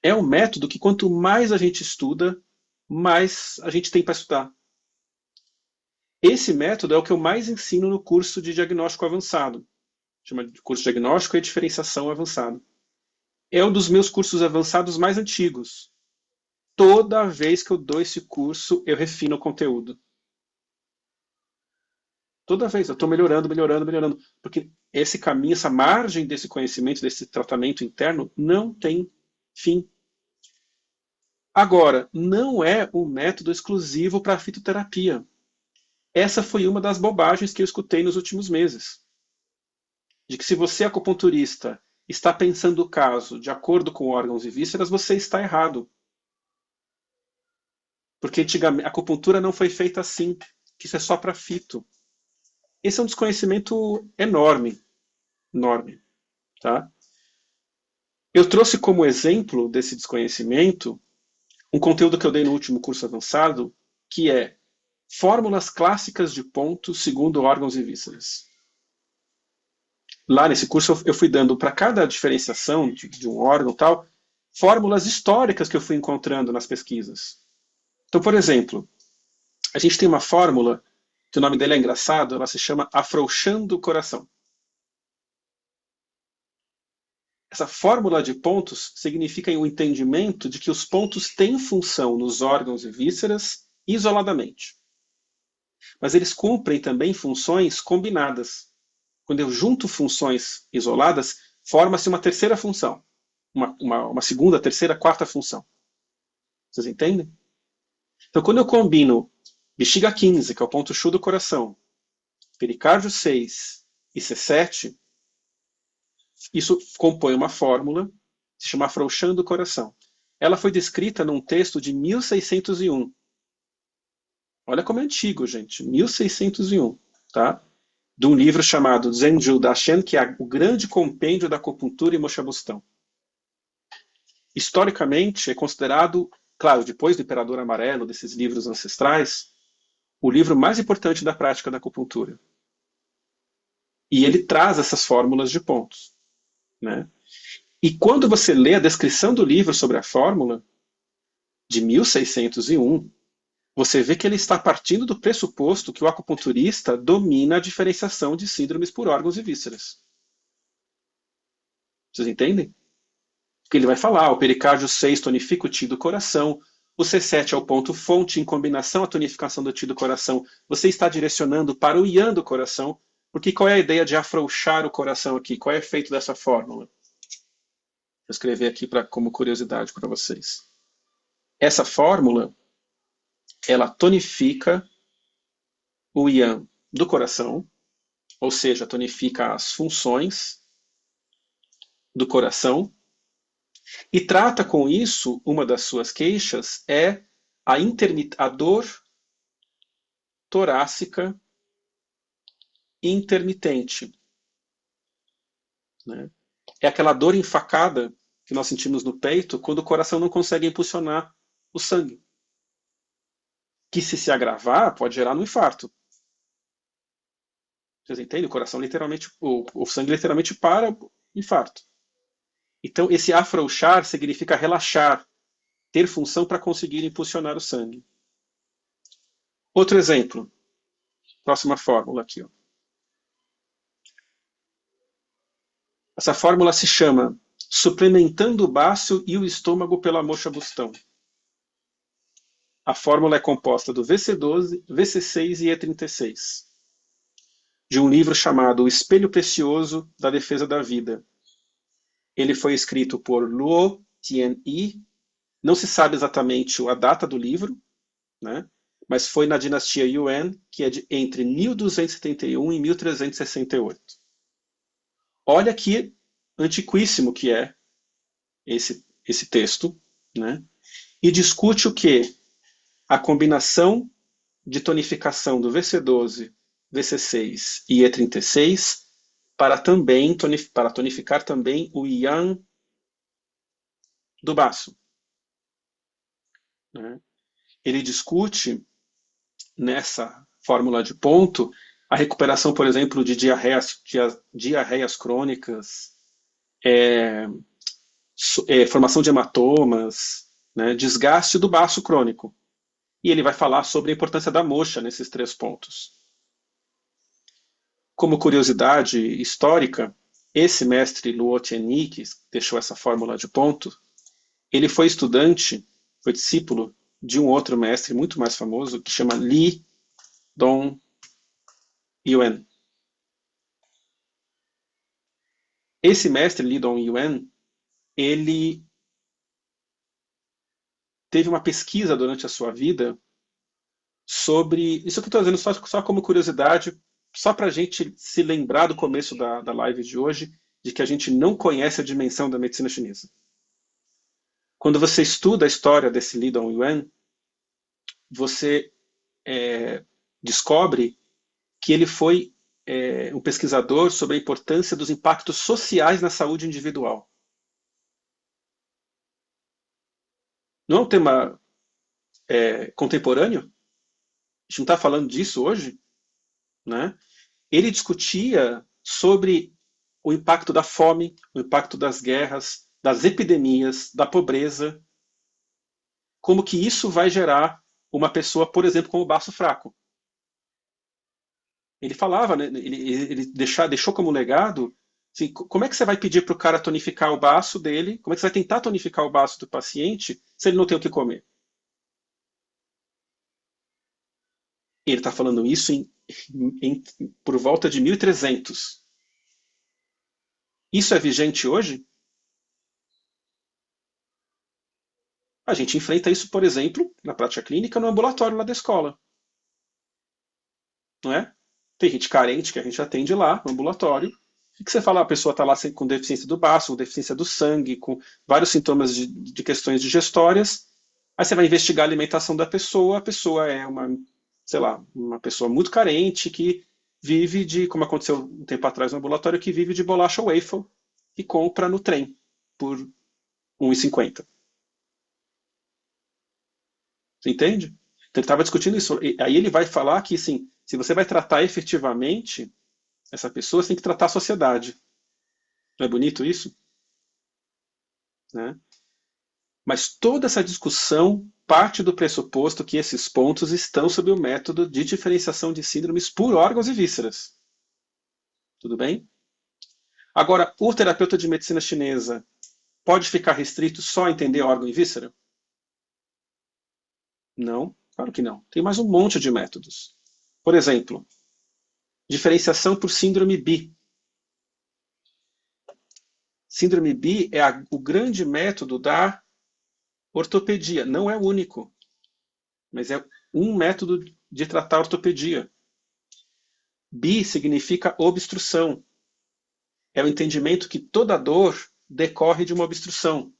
É um método que quanto mais a gente estuda, mais a gente tem para estudar. Esse método é o que eu mais ensino no curso de diagnóstico avançado. Chama de curso de diagnóstico e diferenciação avançado. É um dos meus cursos avançados mais antigos. Toda vez que eu dou esse curso, eu refino o conteúdo. Toda vez, eu estou melhorando, melhorando, melhorando. Porque esse caminho, essa margem desse conhecimento, desse tratamento interno, não tem fim. Agora, não é um método exclusivo para a fitoterapia. Essa foi uma das bobagens que eu escutei nos últimos meses. De que se você, acupunturista, está pensando o caso de acordo com órgãos e vísceras, você está errado. Porque antigamente a acupuntura não foi feita assim, que isso é só para fito. Esse é um desconhecimento enorme, enorme, tá? Eu trouxe como exemplo desse desconhecimento um conteúdo que eu dei no último curso avançado, que é fórmulas clássicas de pontos segundo órgãos e vísceras. Lá nesse curso eu fui dando para cada diferenciação de um órgão tal, fórmulas históricas que eu fui encontrando nas pesquisas. Então, por exemplo, a gente tem uma fórmula que o nome dele é engraçado, ela se chama afrouxando o coração. Essa fórmula de pontos significa o entendimento de que os pontos têm função nos órgãos e vísceras isoladamente. Mas eles cumprem também funções combinadas. Quando eu junto funções isoladas, forma-se uma terceira função. Uma segunda, terceira, quarta função. Vocês entendem? Então, quando eu combino bexiga 15, que é o ponto Chu do coração, pericárdio 6 e C7, isso compõe uma fórmula, se chama afrouxando o coração. Ela foi descrita num texto de 1601. Olha como é antigo, gente. 1601, tá? De um livro chamado Zenju Daishen, que é o grande compêndio da acupuntura e mochabustão. Historicamente, é considerado, claro, depois do Imperador Amarelo, desses livros ancestrais, o livro mais importante da prática da acupuntura. E ele traz essas fórmulas de pontos, né? E quando você lê a descrição do livro sobre a fórmula, de 1601, você vê que ele está partindo do pressuposto que o acupunturista domina a diferenciação de síndromes por órgãos e vísceras. Vocês entendem? Porque ele vai falar, o pericárdio 6 tonifica o ti do coração, o C7 é o ponto fonte, em combinação a tonificação do ti do coração, você está direcionando para o yang do coração, porque qual é a ideia de afrouxar o coração aqui? Qual é o efeito dessa fórmula? Vou escrever aqui como curiosidade para vocês. Essa fórmula, ela tonifica o yang do coração, ou seja, tonifica as funções do coração, e trata com isso, uma das suas queixas é a dor torácica intermitente. Né? É aquela dor enfacada que nós sentimos no peito quando o coração não consegue impulsionar o sangue. Que se agravar, pode gerar um infarto. Vocês entendem? O coração literalmente, o sangue literalmente para, infarto. Então, esse afrouxar significa relaxar, ter função para conseguir impulsionar o sangue. Outro exemplo. Próxima fórmula aqui. Ó. Essa fórmula se chama suplementando o baço e o estômago pela mochabustão. A fórmula é composta do VC12, VC6 e E36. De um livro chamado O Espelho Precioso da Defesa da Vida. Ele foi escrito por Luo Tianyi. Não se sabe exatamente a data do livro, né? Mas foi na dinastia Yuan, que é entre 1271 e 1368. Olha que antiquíssimo que é esse texto, né? E discute o quê? A combinação de tonificação do VC12, VC6 e E36 para tonificar também o yang do baço. Né? Ele discute, nessa fórmula de ponto, a recuperação, por exemplo, de diarreias crônicas, formação de hematomas, né, desgaste do baço crônico. E ele vai falar sobre a importância da moxa nesses 3 pontos. Como curiosidade histórica, esse mestre Luo Tianyi, que deixou essa fórmula de ponto, ele foi estudante, foi discípulo de um outro mestre muito mais famoso, que chama Li Dongyuan. Esse mestre, Li Dongyuan, ele teve uma pesquisa durante a sua vida sobre... Isso que eu estou dizendo só como curiosidade, só para a gente se lembrar do começo da live de hoje, de que a gente não conhece a dimensão da medicina chinesa. Quando você estuda a história desse Li Dongyuan, você descobre que ele foi um pesquisador sobre a importância dos impactos sociais na saúde individual. Não é um tema contemporâneo? A gente não está falando disso hoje? Né? Ele discutia sobre o impacto da fome, o impacto das guerras, das epidemias, da pobreza, como que isso vai gerar uma pessoa, por exemplo, com o baço fraco. Ele falava, né, ele deixou como legado, assim, como é que você vai pedir para o cara tonificar o baço dele, como é que você vai tentar tonificar o baço do paciente se ele não tem o que comer? Ele está falando isso por volta de 1300. Isso é vigente hoje? A gente enfrenta isso, por exemplo, na prática clínica, no ambulatório lá da escola. Não é? Tem gente carente que a gente atende lá no ambulatório. O que você fala? A pessoa está lá com deficiência do baço, com deficiência do sangue, com vários sintomas de questões digestórias. Aí você vai investigar a alimentação da pessoa. A pessoa é uma pessoa muito carente que vive de, como aconteceu um tempo atrás no ambulatório, que vive de bolacha waffle e compra no trem por R$1,50. Você entende? Então ele estava discutindo isso. E aí ele vai falar que, assim, se você vai tratar efetivamente essa pessoa, você tem que tratar a sociedade. Não é bonito isso? Né? Mas toda essa discussão parte do pressuposto que esses pontos estão sob o método de diferenciação de síndromes por órgãos e vísceras. Tudo bem? Agora, o terapeuta de medicina chinesa pode ficar restrito só a entender órgão e víscera? Não, claro que não. Tem mais um monte de métodos. Por exemplo, diferenciação por síndrome Bi. Síndrome Bi é o grande método da ortopedia. Não é o único, mas é um método de tratar a ortopedia. Bi significa obstrução. É o entendimento que toda dor decorre de uma obstrução.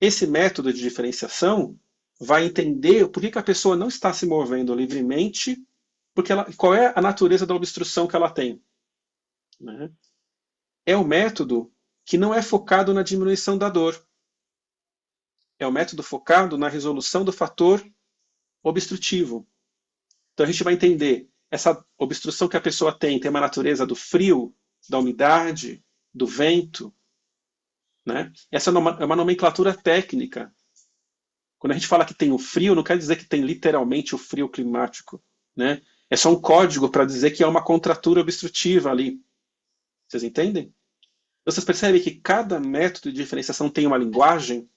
Esse método de diferenciação vai entender por que a pessoa não está se movendo livremente, qual é a natureza da obstrução que ela tem. Né? É um método que não é focado na diminuição da dor. É um método focado na resolução do fator obstrutivo. Então a gente vai entender essa obstrução que a pessoa tem uma natureza do frio, da umidade, do vento. Né? Essa é uma nomenclatura técnica. Quando a gente fala que tem o frio, não quer dizer que tem literalmente o frio climático. Né? É só um código para dizer que há uma contratura obstrutiva ali. Vocês entendem? Vocês percebem que cada método de diferenciação tem uma linguagem?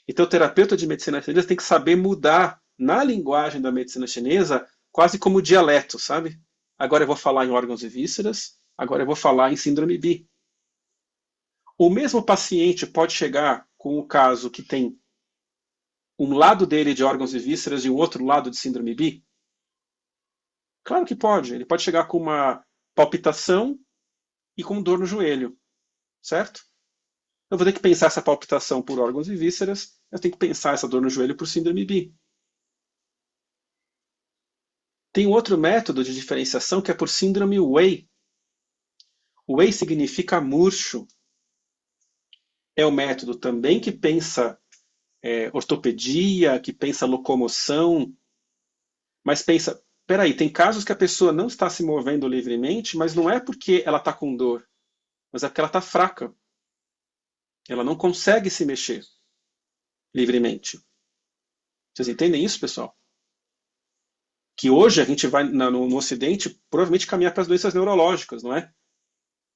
Então o terapeuta de medicina chinesa tem que saber mudar na linguagem da medicina chinesa quase como dialeto, sabe? Agora eu vou falar em órgãos e vísceras, agora eu vou falar em síndrome Bi. O mesmo paciente pode chegar com o caso que tem um lado dele de órgãos e vísceras e o outro lado de síndrome Bi? Claro que pode. Ele pode chegar com uma palpitação e com dor no joelho, certo? Eu vou ter que pensar essa palpitação por órgãos e vísceras, eu tenho que pensar essa dor no joelho por síndrome Bi. Tem outro método de diferenciação que é por síndrome Wei. Wei significa murcho. É um método também que pensa ortopedia, que pensa locomoção, mas pensa peraí, tem casos que a pessoa não está se movendo livremente, mas não é porque ela está com dor, mas é porque ela está fraca. Ela não consegue se mexer livremente. Vocês entendem isso, pessoal? Que hoje a gente vai, no Ocidente, provavelmente caminhar para as doenças neurológicas, não é?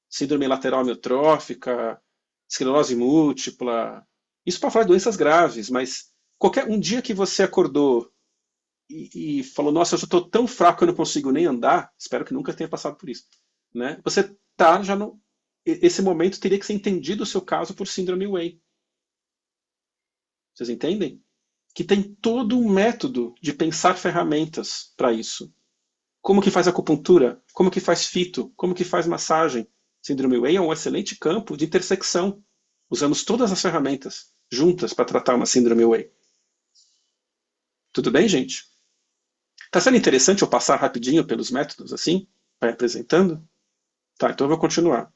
Síndrome lateral amiotrófica, esclerose múltipla. Isso para falar de doenças graves, mas um dia que você acordou e falou, nossa, eu estou tão fraco que eu não consigo nem andar, espero que nunca tenha passado por isso, né? Você tá já no... Esse momento teria que ser entendido o seu caso por síndrome Whey. Vocês entendem? Que tem todo um método de pensar ferramentas para isso. Como que faz acupuntura? Como que faz fito? Como que faz massagem? Síndrome Whey é um excelente campo de intersecção. Usamos todas as ferramentas juntas para tratar uma síndrome Whey. Tudo bem, gente? Está sendo interessante eu passar rapidinho pelos métodos assim? Vai apresentando? Tá, então eu vou continuar.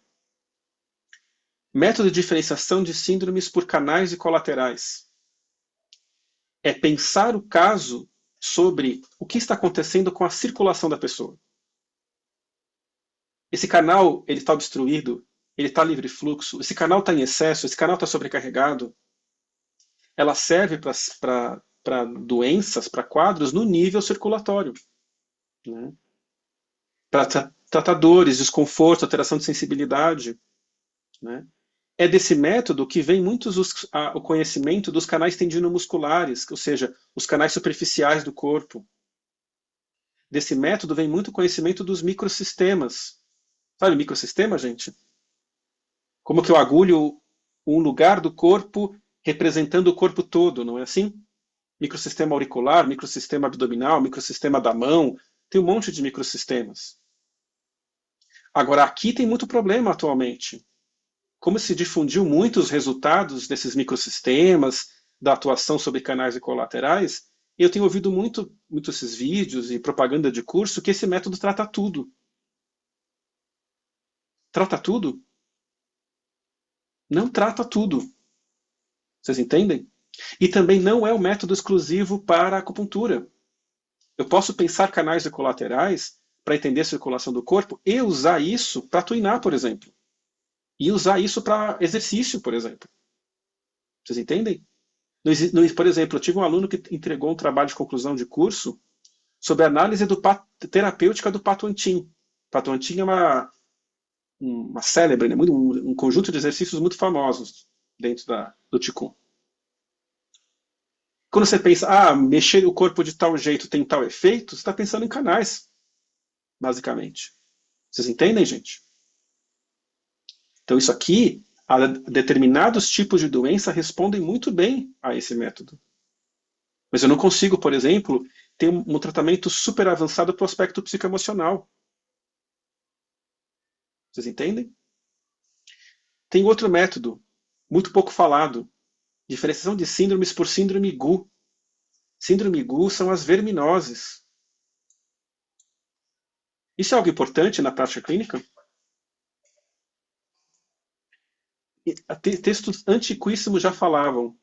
Método de diferenciação de síndromes por canais e colaterais. É pensar o caso sobre o que está acontecendo com a circulação da pessoa. Esse canal ele está obstruído, ele está livre fluxo, esse canal está em excesso, esse canal está sobrecarregado. Ela serve para doenças, para quadros no nível circulatório. Né? Para tratar dores, desconforto, alteração de sensibilidade. Né? É desse método que vem o conhecimento dos canais tendinomusculares, ou seja, os canais superficiais do corpo. Desse método vem muito conhecimento dos microsistemas. Sabe microsistema, gente? Como que eu agulho um lugar do corpo representando o corpo todo, não é assim? Microsistema auricular, microsistema abdominal, microsistema da mão, tem um monte de microsistemas. Agora, aqui tem muito problema atualmente. Como se difundiu muito os resultados desses microsistemas, da atuação sobre canais e colaterais, e eu tenho ouvido muito esses vídeos e propaganda de curso que esse método trata tudo. Trata tudo? Não trata tudo. Vocês entendem? E também não é um método exclusivo para a acupuntura. Eu posso pensar canais e colaterais para entender a circulação do corpo e usar isso para tuinar, por exemplo. E usar isso para exercício, por exemplo. Vocês entendem? Por exemplo, eu tive um aluno que entregou um trabalho de conclusão de curso sobre a análise terapêutica do Pato Antim. Pato Antim é uma célebre, né? Um conjunto de exercícios muito famosos dentro do Qigong. Quando você pensa, mexer o corpo de tal jeito tem tal efeito, você está pensando em canais, basicamente. Vocês entendem, gente? Então isso aqui, determinados tipos de doença respondem muito bem a esse método. Mas eu não consigo, por exemplo, ter um tratamento super avançado para o aspecto psicoemocional. Vocês entendem? Tem outro método, muito pouco falado, diferenciação de síndromes por síndrome GU. Síndrome GU são as verminoses. Isso é algo importante na prática clínica? Textos antiquíssimos já falavam.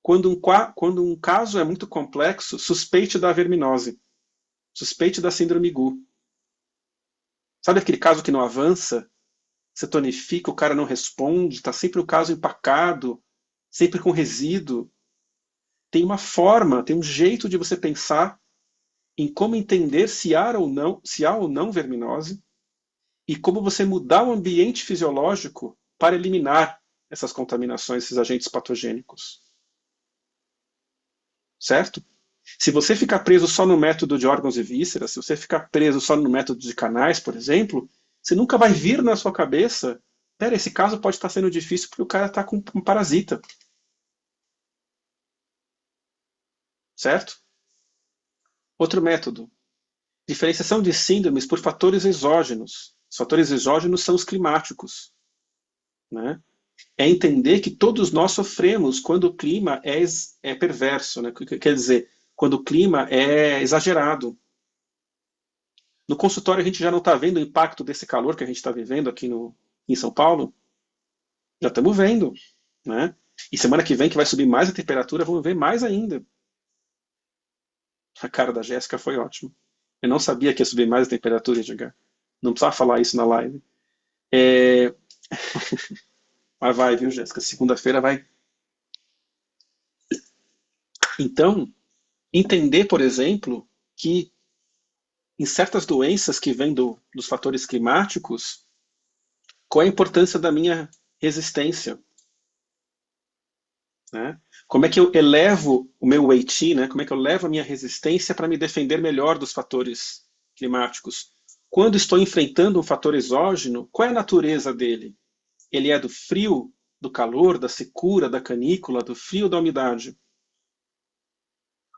Quando um caso é muito complexo, suspeite da verminose. Suspeite da síndrome GU. Sabe aquele caso que não avança? Você tonifica, o cara não responde, está sempre o caso empacado, sempre com resíduo. Tem uma forma, tem um jeito de você pensar em como entender se há ou não verminose e como você mudar o ambiente fisiológico para eliminar essas contaminações, esses agentes patogênicos. Certo? Se você ficar preso só no método de órgãos e vísceras, se você ficar preso só no método de canais, por exemplo, você nunca vai vir na sua cabeça, esse caso pode estar sendo difícil porque o cara está com um parasita. Certo? Outro método. Diferenciação de síndromes por fatores exógenos. Os fatores exógenos são os climáticos. Né? É entender que todos nós sofremos quando o clima é perverso. Né? Quer dizer, quando o clima é exagerado. No consultório a gente já não está vendo o impacto desse calor que a gente está vivendo aqui em São Paulo. Já estamos vendo. Né? E semana que vem, que vai subir mais a temperatura, vamos ver mais ainda. A cara da Jéssica foi ótima. Eu não sabia que ia subir mais a temperatura, Edgar. Não precisava falar isso na live. É... Mas vai, viu, Jéssica? Segunda-feira vai. Então, entender, por exemplo, que em certas doenças que vêm dos fatores climáticos, qual é a importância da minha resistência? Né? Como é que eu elevo o meu Weiqi, né? Como é que eu levo a minha resistência para me defender melhor dos fatores climáticos? Quando estou enfrentando um fator exógeno, qual é a natureza dele? Ele é do frio, do calor, da secura, da canícula, do frio, da umidade?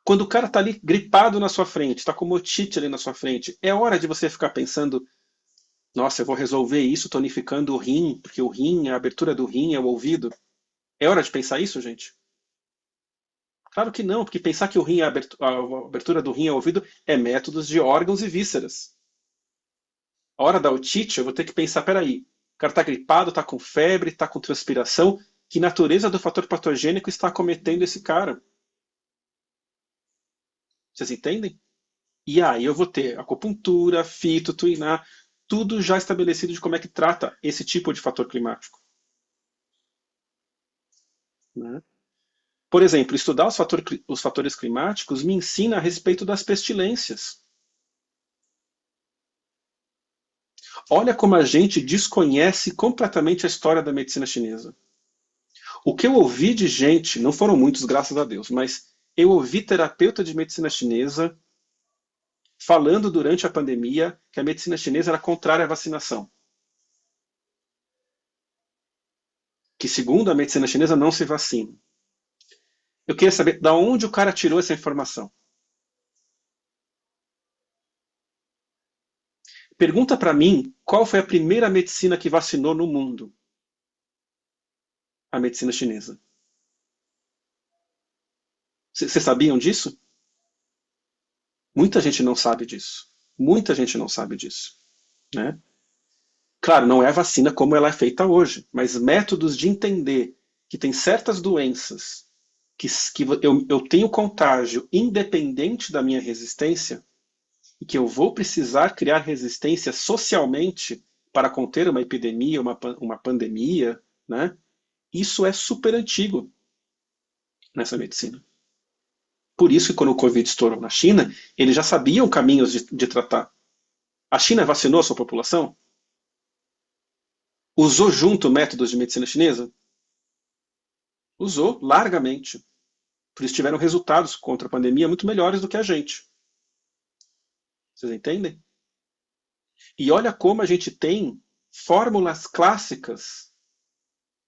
Quando o cara está ali gripado na sua frente, está com otite ali na sua frente, é hora de você ficar pensando: nossa, eu vou resolver isso tonificando o rim, porque o rim, a abertura do rim é o ouvido. É hora de pensar isso, gente? Claro que não, porque pensar que o rim, a abertura do rim é o ouvido é métodos de órgãos e vísceras. A hora da otite, eu vou ter que pensar, peraí, o cara está gripado, está com febre, está com transpiração, que natureza do fator patogênico está acometendo esse cara? Vocês entendem? E aí eu vou ter acupuntura, fito, tuiná, tudo já estabelecido de como é que trata esse tipo de fator climático. Né? Por exemplo, estudar os fatores climáticos me ensina a respeito das pestilências. Olha como a gente desconhece completamente a história da medicina chinesa. O que eu ouvi de gente, não foram muitos, graças a Deus, mas eu ouvi terapeuta de medicina chinesa falando durante a pandemia que a medicina chinesa era contrária à vacinação. Que segundo a medicina chinesa não se vacina. Eu queria saber de onde o cara tirou essa informação. Pergunta para mim qual foi a primeira medicina que vacinou no mundo. A medicina chinesa. Vocês sabiam disso? Muita gente não sabe disso. Muita gente não sabe disso. Né? Claro, não é a vacina como ela é feita hoje, mas métodos de entender que tem certas doenças que eu tenho contágio independente da minha resistência e que eu vou precisar criar resistência socialmente para conter uma epidemia, uma pandemia, né? Isso é super antigo nessa medicina. Por isso que quando o Covid estourou na China, eles já sabiam caminhos de tratar. A China vacinou a sua população? Usou junto métodos de medicina chinesa? Usou largamente. Por isso tiveram resultados contra a pandemia muito melhores do que a gente. Vocês entendem? E olha como a gente tem fórmulas clássicas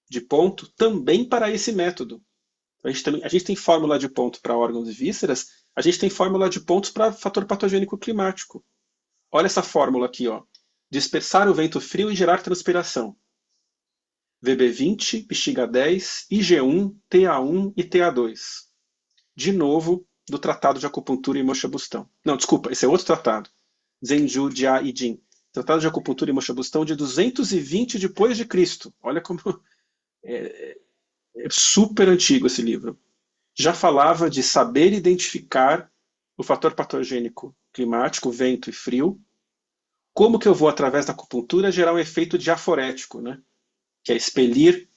de ponto também para esse método. A gente tem fórmula de ponto para órgãos e vísceras, a gente tem fórmula de pontos para fator patogênico climático. Olha essa fórmula aqui, ó. Dispersar o vento frio e gerar transpiração. VB20, bexiga 10, IG1, TA1 e TA2. De novo, do Tratado de Acupuntura e Mocha-Bustão. Não, desculpa, esse é outro tratado. Zenju, Jia e Jin. Tratado de Acupuntura e Mocha-Bustão de 220 depois de Cristo. Olha como é super antigo esse livro. Já falava de saber identificar o fator patogênico climático, vento e frio. Como que eu vou, através da acupuntura, gerar um efeito diaforético, né? Que é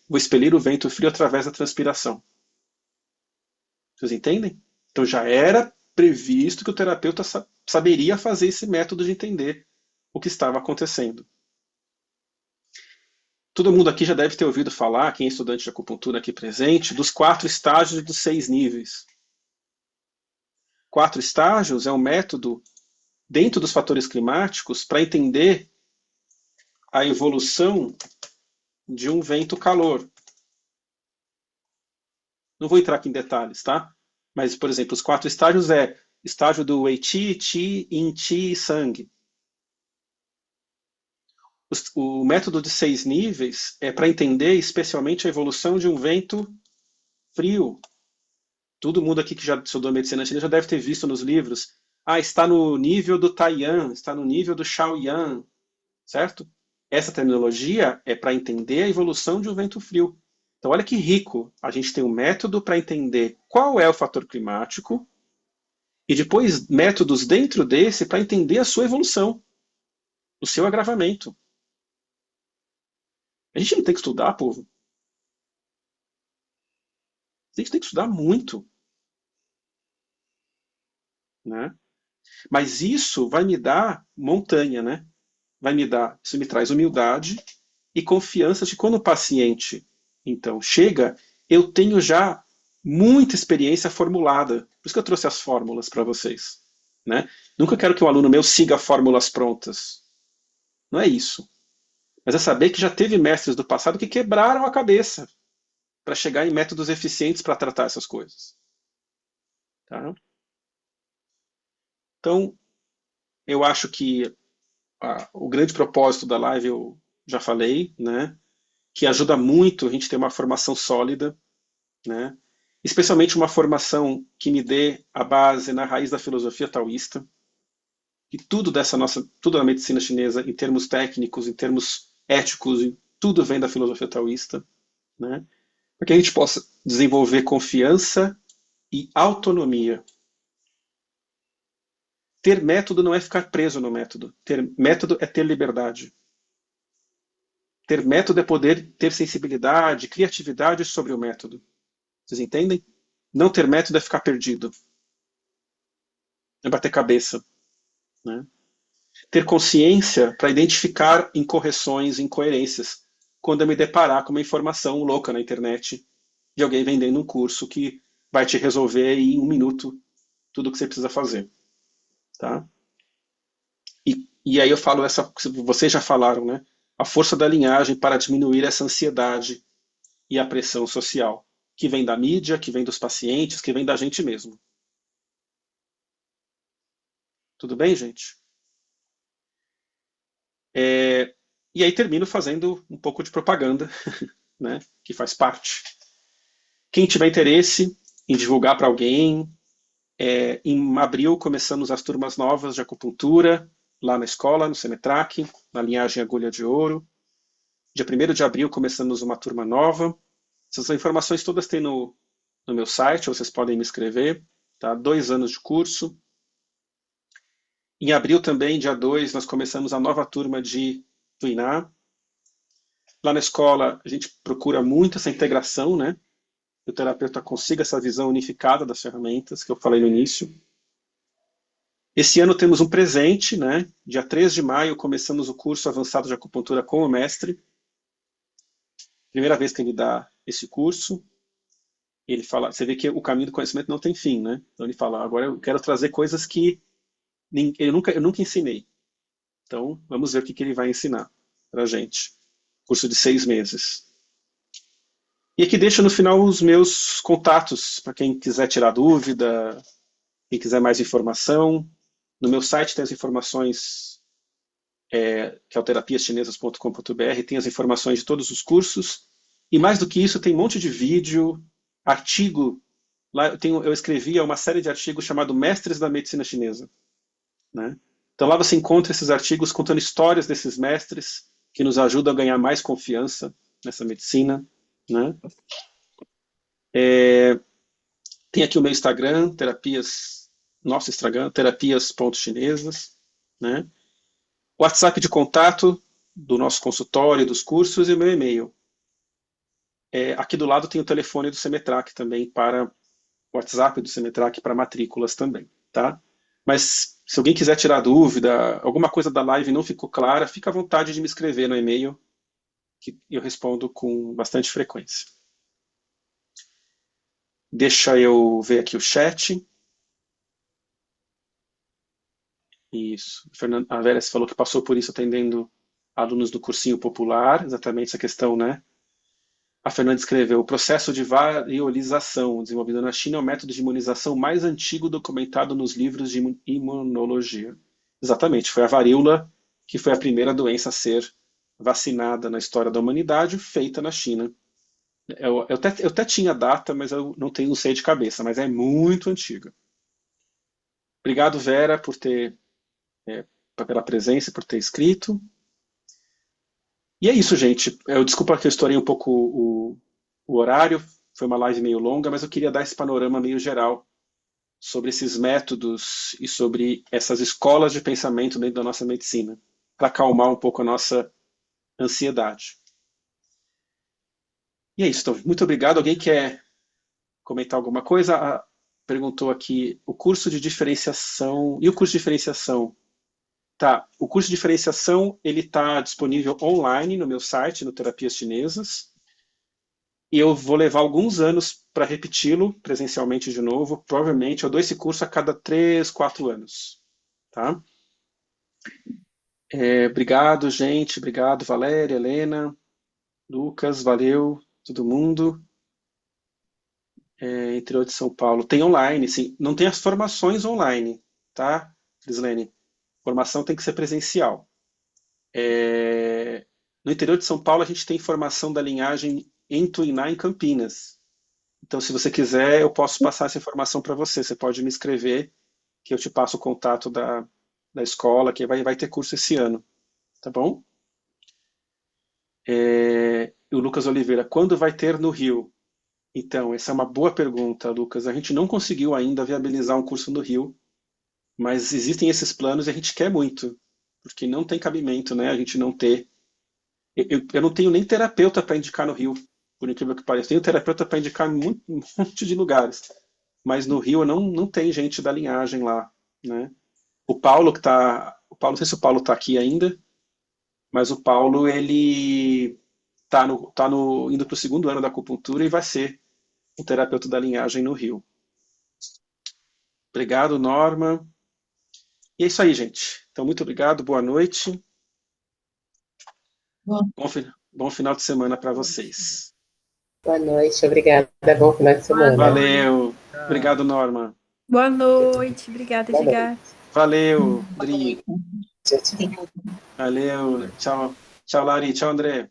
vou expelir o vento frio através da transpiração. Vocês entendem? Então já era previsto que o terapeuta saberia fazer esse método de entender o que estava acontecendo. Todo mundo aqui já deve ter ouvido falar, quem é estudante de acupuntura aqui presente, dos 4 estágios e dos 6 níveis. 4 estágios é um método dentro dos fatores climáticos para entender a evolução de um vento-calor. Não vou entrar aqui em detalhes, tá? Mas, por exemplo, os 4 estágios é estágio do Weiqi, Qi, Yin Qi e Sangue. O método de 6 níveis é para entender especialmente a evolução de um vento frio. Todo mundo aqui que já estudou medicina chinesa já deve ter visto nos livros. Está no nível do Taiyan, está no nível do Shaoyan, certo? Essa terminologia é para entender a evolução de um vento frio. Então olha que rico, a gente tem um método para entender qual é o fator climático E depois métodos dentro desse para entender a sua evolução, o seu agravamento. A gente não tem que estudar, povo. A gente tem que estudar muito, né? Mas isso vai me dar montanha, né? Isso me traz humildade e confiança de quando o paciente, então, chega, eu tenho já muita experiência formulada. Por isso que eu trouxe as fórmulas para vocês, né? Nunca quero que um aluno meu siga fórmulas prontas. Não é isso. Mas é saber que já teve mestres do passado que quebraram a cabeça para chegar em métodos eficientes para tratar essas coisas. Tá? Então, eu acho que o grande propósito da live eu já falei, né? Que ajuda muito a gente ter uma formação sólida, né? Especialmente uma formação que me dê a base na raiz da filosofia taoísta, e tudo tudo da medicina chinesa, em termos técnicos, em termos éticos, tudo vem da filosofia taoísta, né? Para que a gente possa desenvolver confiança e autonomia. Ter método não é ficar preso no método. Ter método é ter liberdade. Ter método é poder ter sensibilidade, criatividade sobre o método. Vocês entendem? Não ter método é ficar perdido. É bater cabeça. Né? Ter consciência para identificar incorreções, incoerências, quando eu me deparar com uma informação louca na internet de alguém vendendo um curso que vai te resolver em 1 minuto tudo o que você precisa fazer. Tá? E aí eu falo vocês já falaram, né? A força da linhagem para diminuir essa ansiedade e a pressão social, que vem da mídia, que vem dos pacientes, que vem da gente mesmo. Tudo bem, gente? E aí termino fazendo um pouco de propaganda, né? Que faz parte. Quem tiver interesse em divulgar para alguém, em abril começamos as turmas novas de acupuntura, lá na escola, no Semetrac, na linhagem Agulha de Ouro. Dia 1º de abril começamos uma turma nova. Essas informações todas tem no meu site, vocês podem me escrever. Tá? 2 anos de curso. Em abril também, dia 2, nós começamos a nova turma de Tuiná. Lá na escola, a gente procura muito essa integração, né? Que o terapeuta consiga essa visão unificada das ferramentas, que eu falei no início. Esse ano temos um presente, né? Dia 3 de maio começamos o curso avançado de acupuntura com o mestre. Primeira vez que ele dá esse curso. Ele fala, você vê que o caminho do conhecimento não tem fim, né? Então ele fala, agora eu quero trazer coisas que eu nunca ensinei. Então vamos ver o que ele vai ensinar pra gente. Curso de 6 meses. E aqui deixo no final os meus contatos, para quem quiser tirar dúvida, quem quiser mais informação. No meu site tem as informações, que é o terapiaschinesas.com.br, tem as informações de todos os cursos. E mais do que isso, tem um monte de vídeo, artigo. Lá eu escrevi uma série de artigos chamado Mestres da Medicina Chinesa. Né? Então lá você encontra esses artigos contando histórias desses mestres que nos ajudam a ganhar mais confiança nessa medicina. Né? Tem aqui o meu Instagram, nosso Instagram, terapias.chinesas. Né? O WhatsApp de contato do nosso consultório, dos cursos e o meu e-mail. Aqui do lado tem o telefone do Semetrac também, para o WhatsApp do Semetrac para matrículas também. Tá? Mas se alguém quiser tirar dúvida, alguma coisa da live não ficou clara, fica à vontade de me escrever no e-mail, que eu respondo com bastante frequência. Deixa eu ver aqui o chat. Isso. A Vera falou que passou por isso atendendo alunos do cursinho popular, exatamente essa questão, né? A Fernanda escreveu, o processo de variolização desenvolvido na China é o método de imunização mais antigo documentado nos livros de imunologia. Exatamente, foi a varíola que foi a primeira doença a ser vacinada na história da humanidade, feita na China. Eu até tinha data, mas eu não sei de cabeça, mas é muito antiga. Obrigado, Vera, pela presença, por ter escrito. E é isso, gente. Desculpa que eu estourei um pouco o horário, foi uma live meio longa, mas eu queria dar esse panorama meio geral sobre esses métodos e sobre essas escolas de pensamento dentro da nossa medicina, para acalmar um pouco a nossa ansiedade. E é isso, então, muito obrigado. Alguém quer comentar alguma coisa? Perguntou aqui, o curso de diferenciação... E o curso de diferenciação? Tá, o curso de diferenciação, ele está disponível online no meu site, no Terapias Chinesas, e eu vou levar alguns anos para repeti-lo presencialmente de novo. Provavelmente eu dou esse curso a cada 3, 4 anos. Tá? Obrigado, gente. Obrigado, Valéria, Helena, Lucas, valeu, todo mundo. Interior de São Paulo. Tem online, sim. Não tem as formações online, tá, Crislene? Formação tem que ser presencial. No interior de São Paulo, a gente tem formação da linhagem em Tuiná, em Campinas. Então, se você quiser, eu posso passar essa informação para você. Você pode me escrever, que eu te passo o contato da escola, que vai ter curso esse ano. Tá bom? O Lucas Oliveira, quando vai ter no Rio? Então, essa é uma boa pergunta, Lucas. A gente não conseguiu ainda viabilizar um curso no Rio, mas existem esses planos e a gente quer muito, porque não tem cabimento, né? A gente não ter... Eu não tenho nem terapeuta para indicar no Rio, por incrível que pareça. Tenho terapeuta para indicar em um monte de lugares, mas no Rio não tem gente da linhagem lá, né? O Paulo não sei se o Paulo está aqui ainda, mas o Paulo, ele está indo para o 2º ano da acupuntura e vai ser um terapeuta da linhagem no Rio. Obrigado, Norma. E é isso aí, gente. Então, muito obrigado, boa noite. Bom final de semana para vocês. Boa noite, obrigada. Bom final de semana. Valeu. Obrigado, Norma. Boa noite, obrigada, Boa Edgar. Valeu, Dri. Tchau, tchau. Valeu. Tchau. Tchau, Lari. Tchau, André.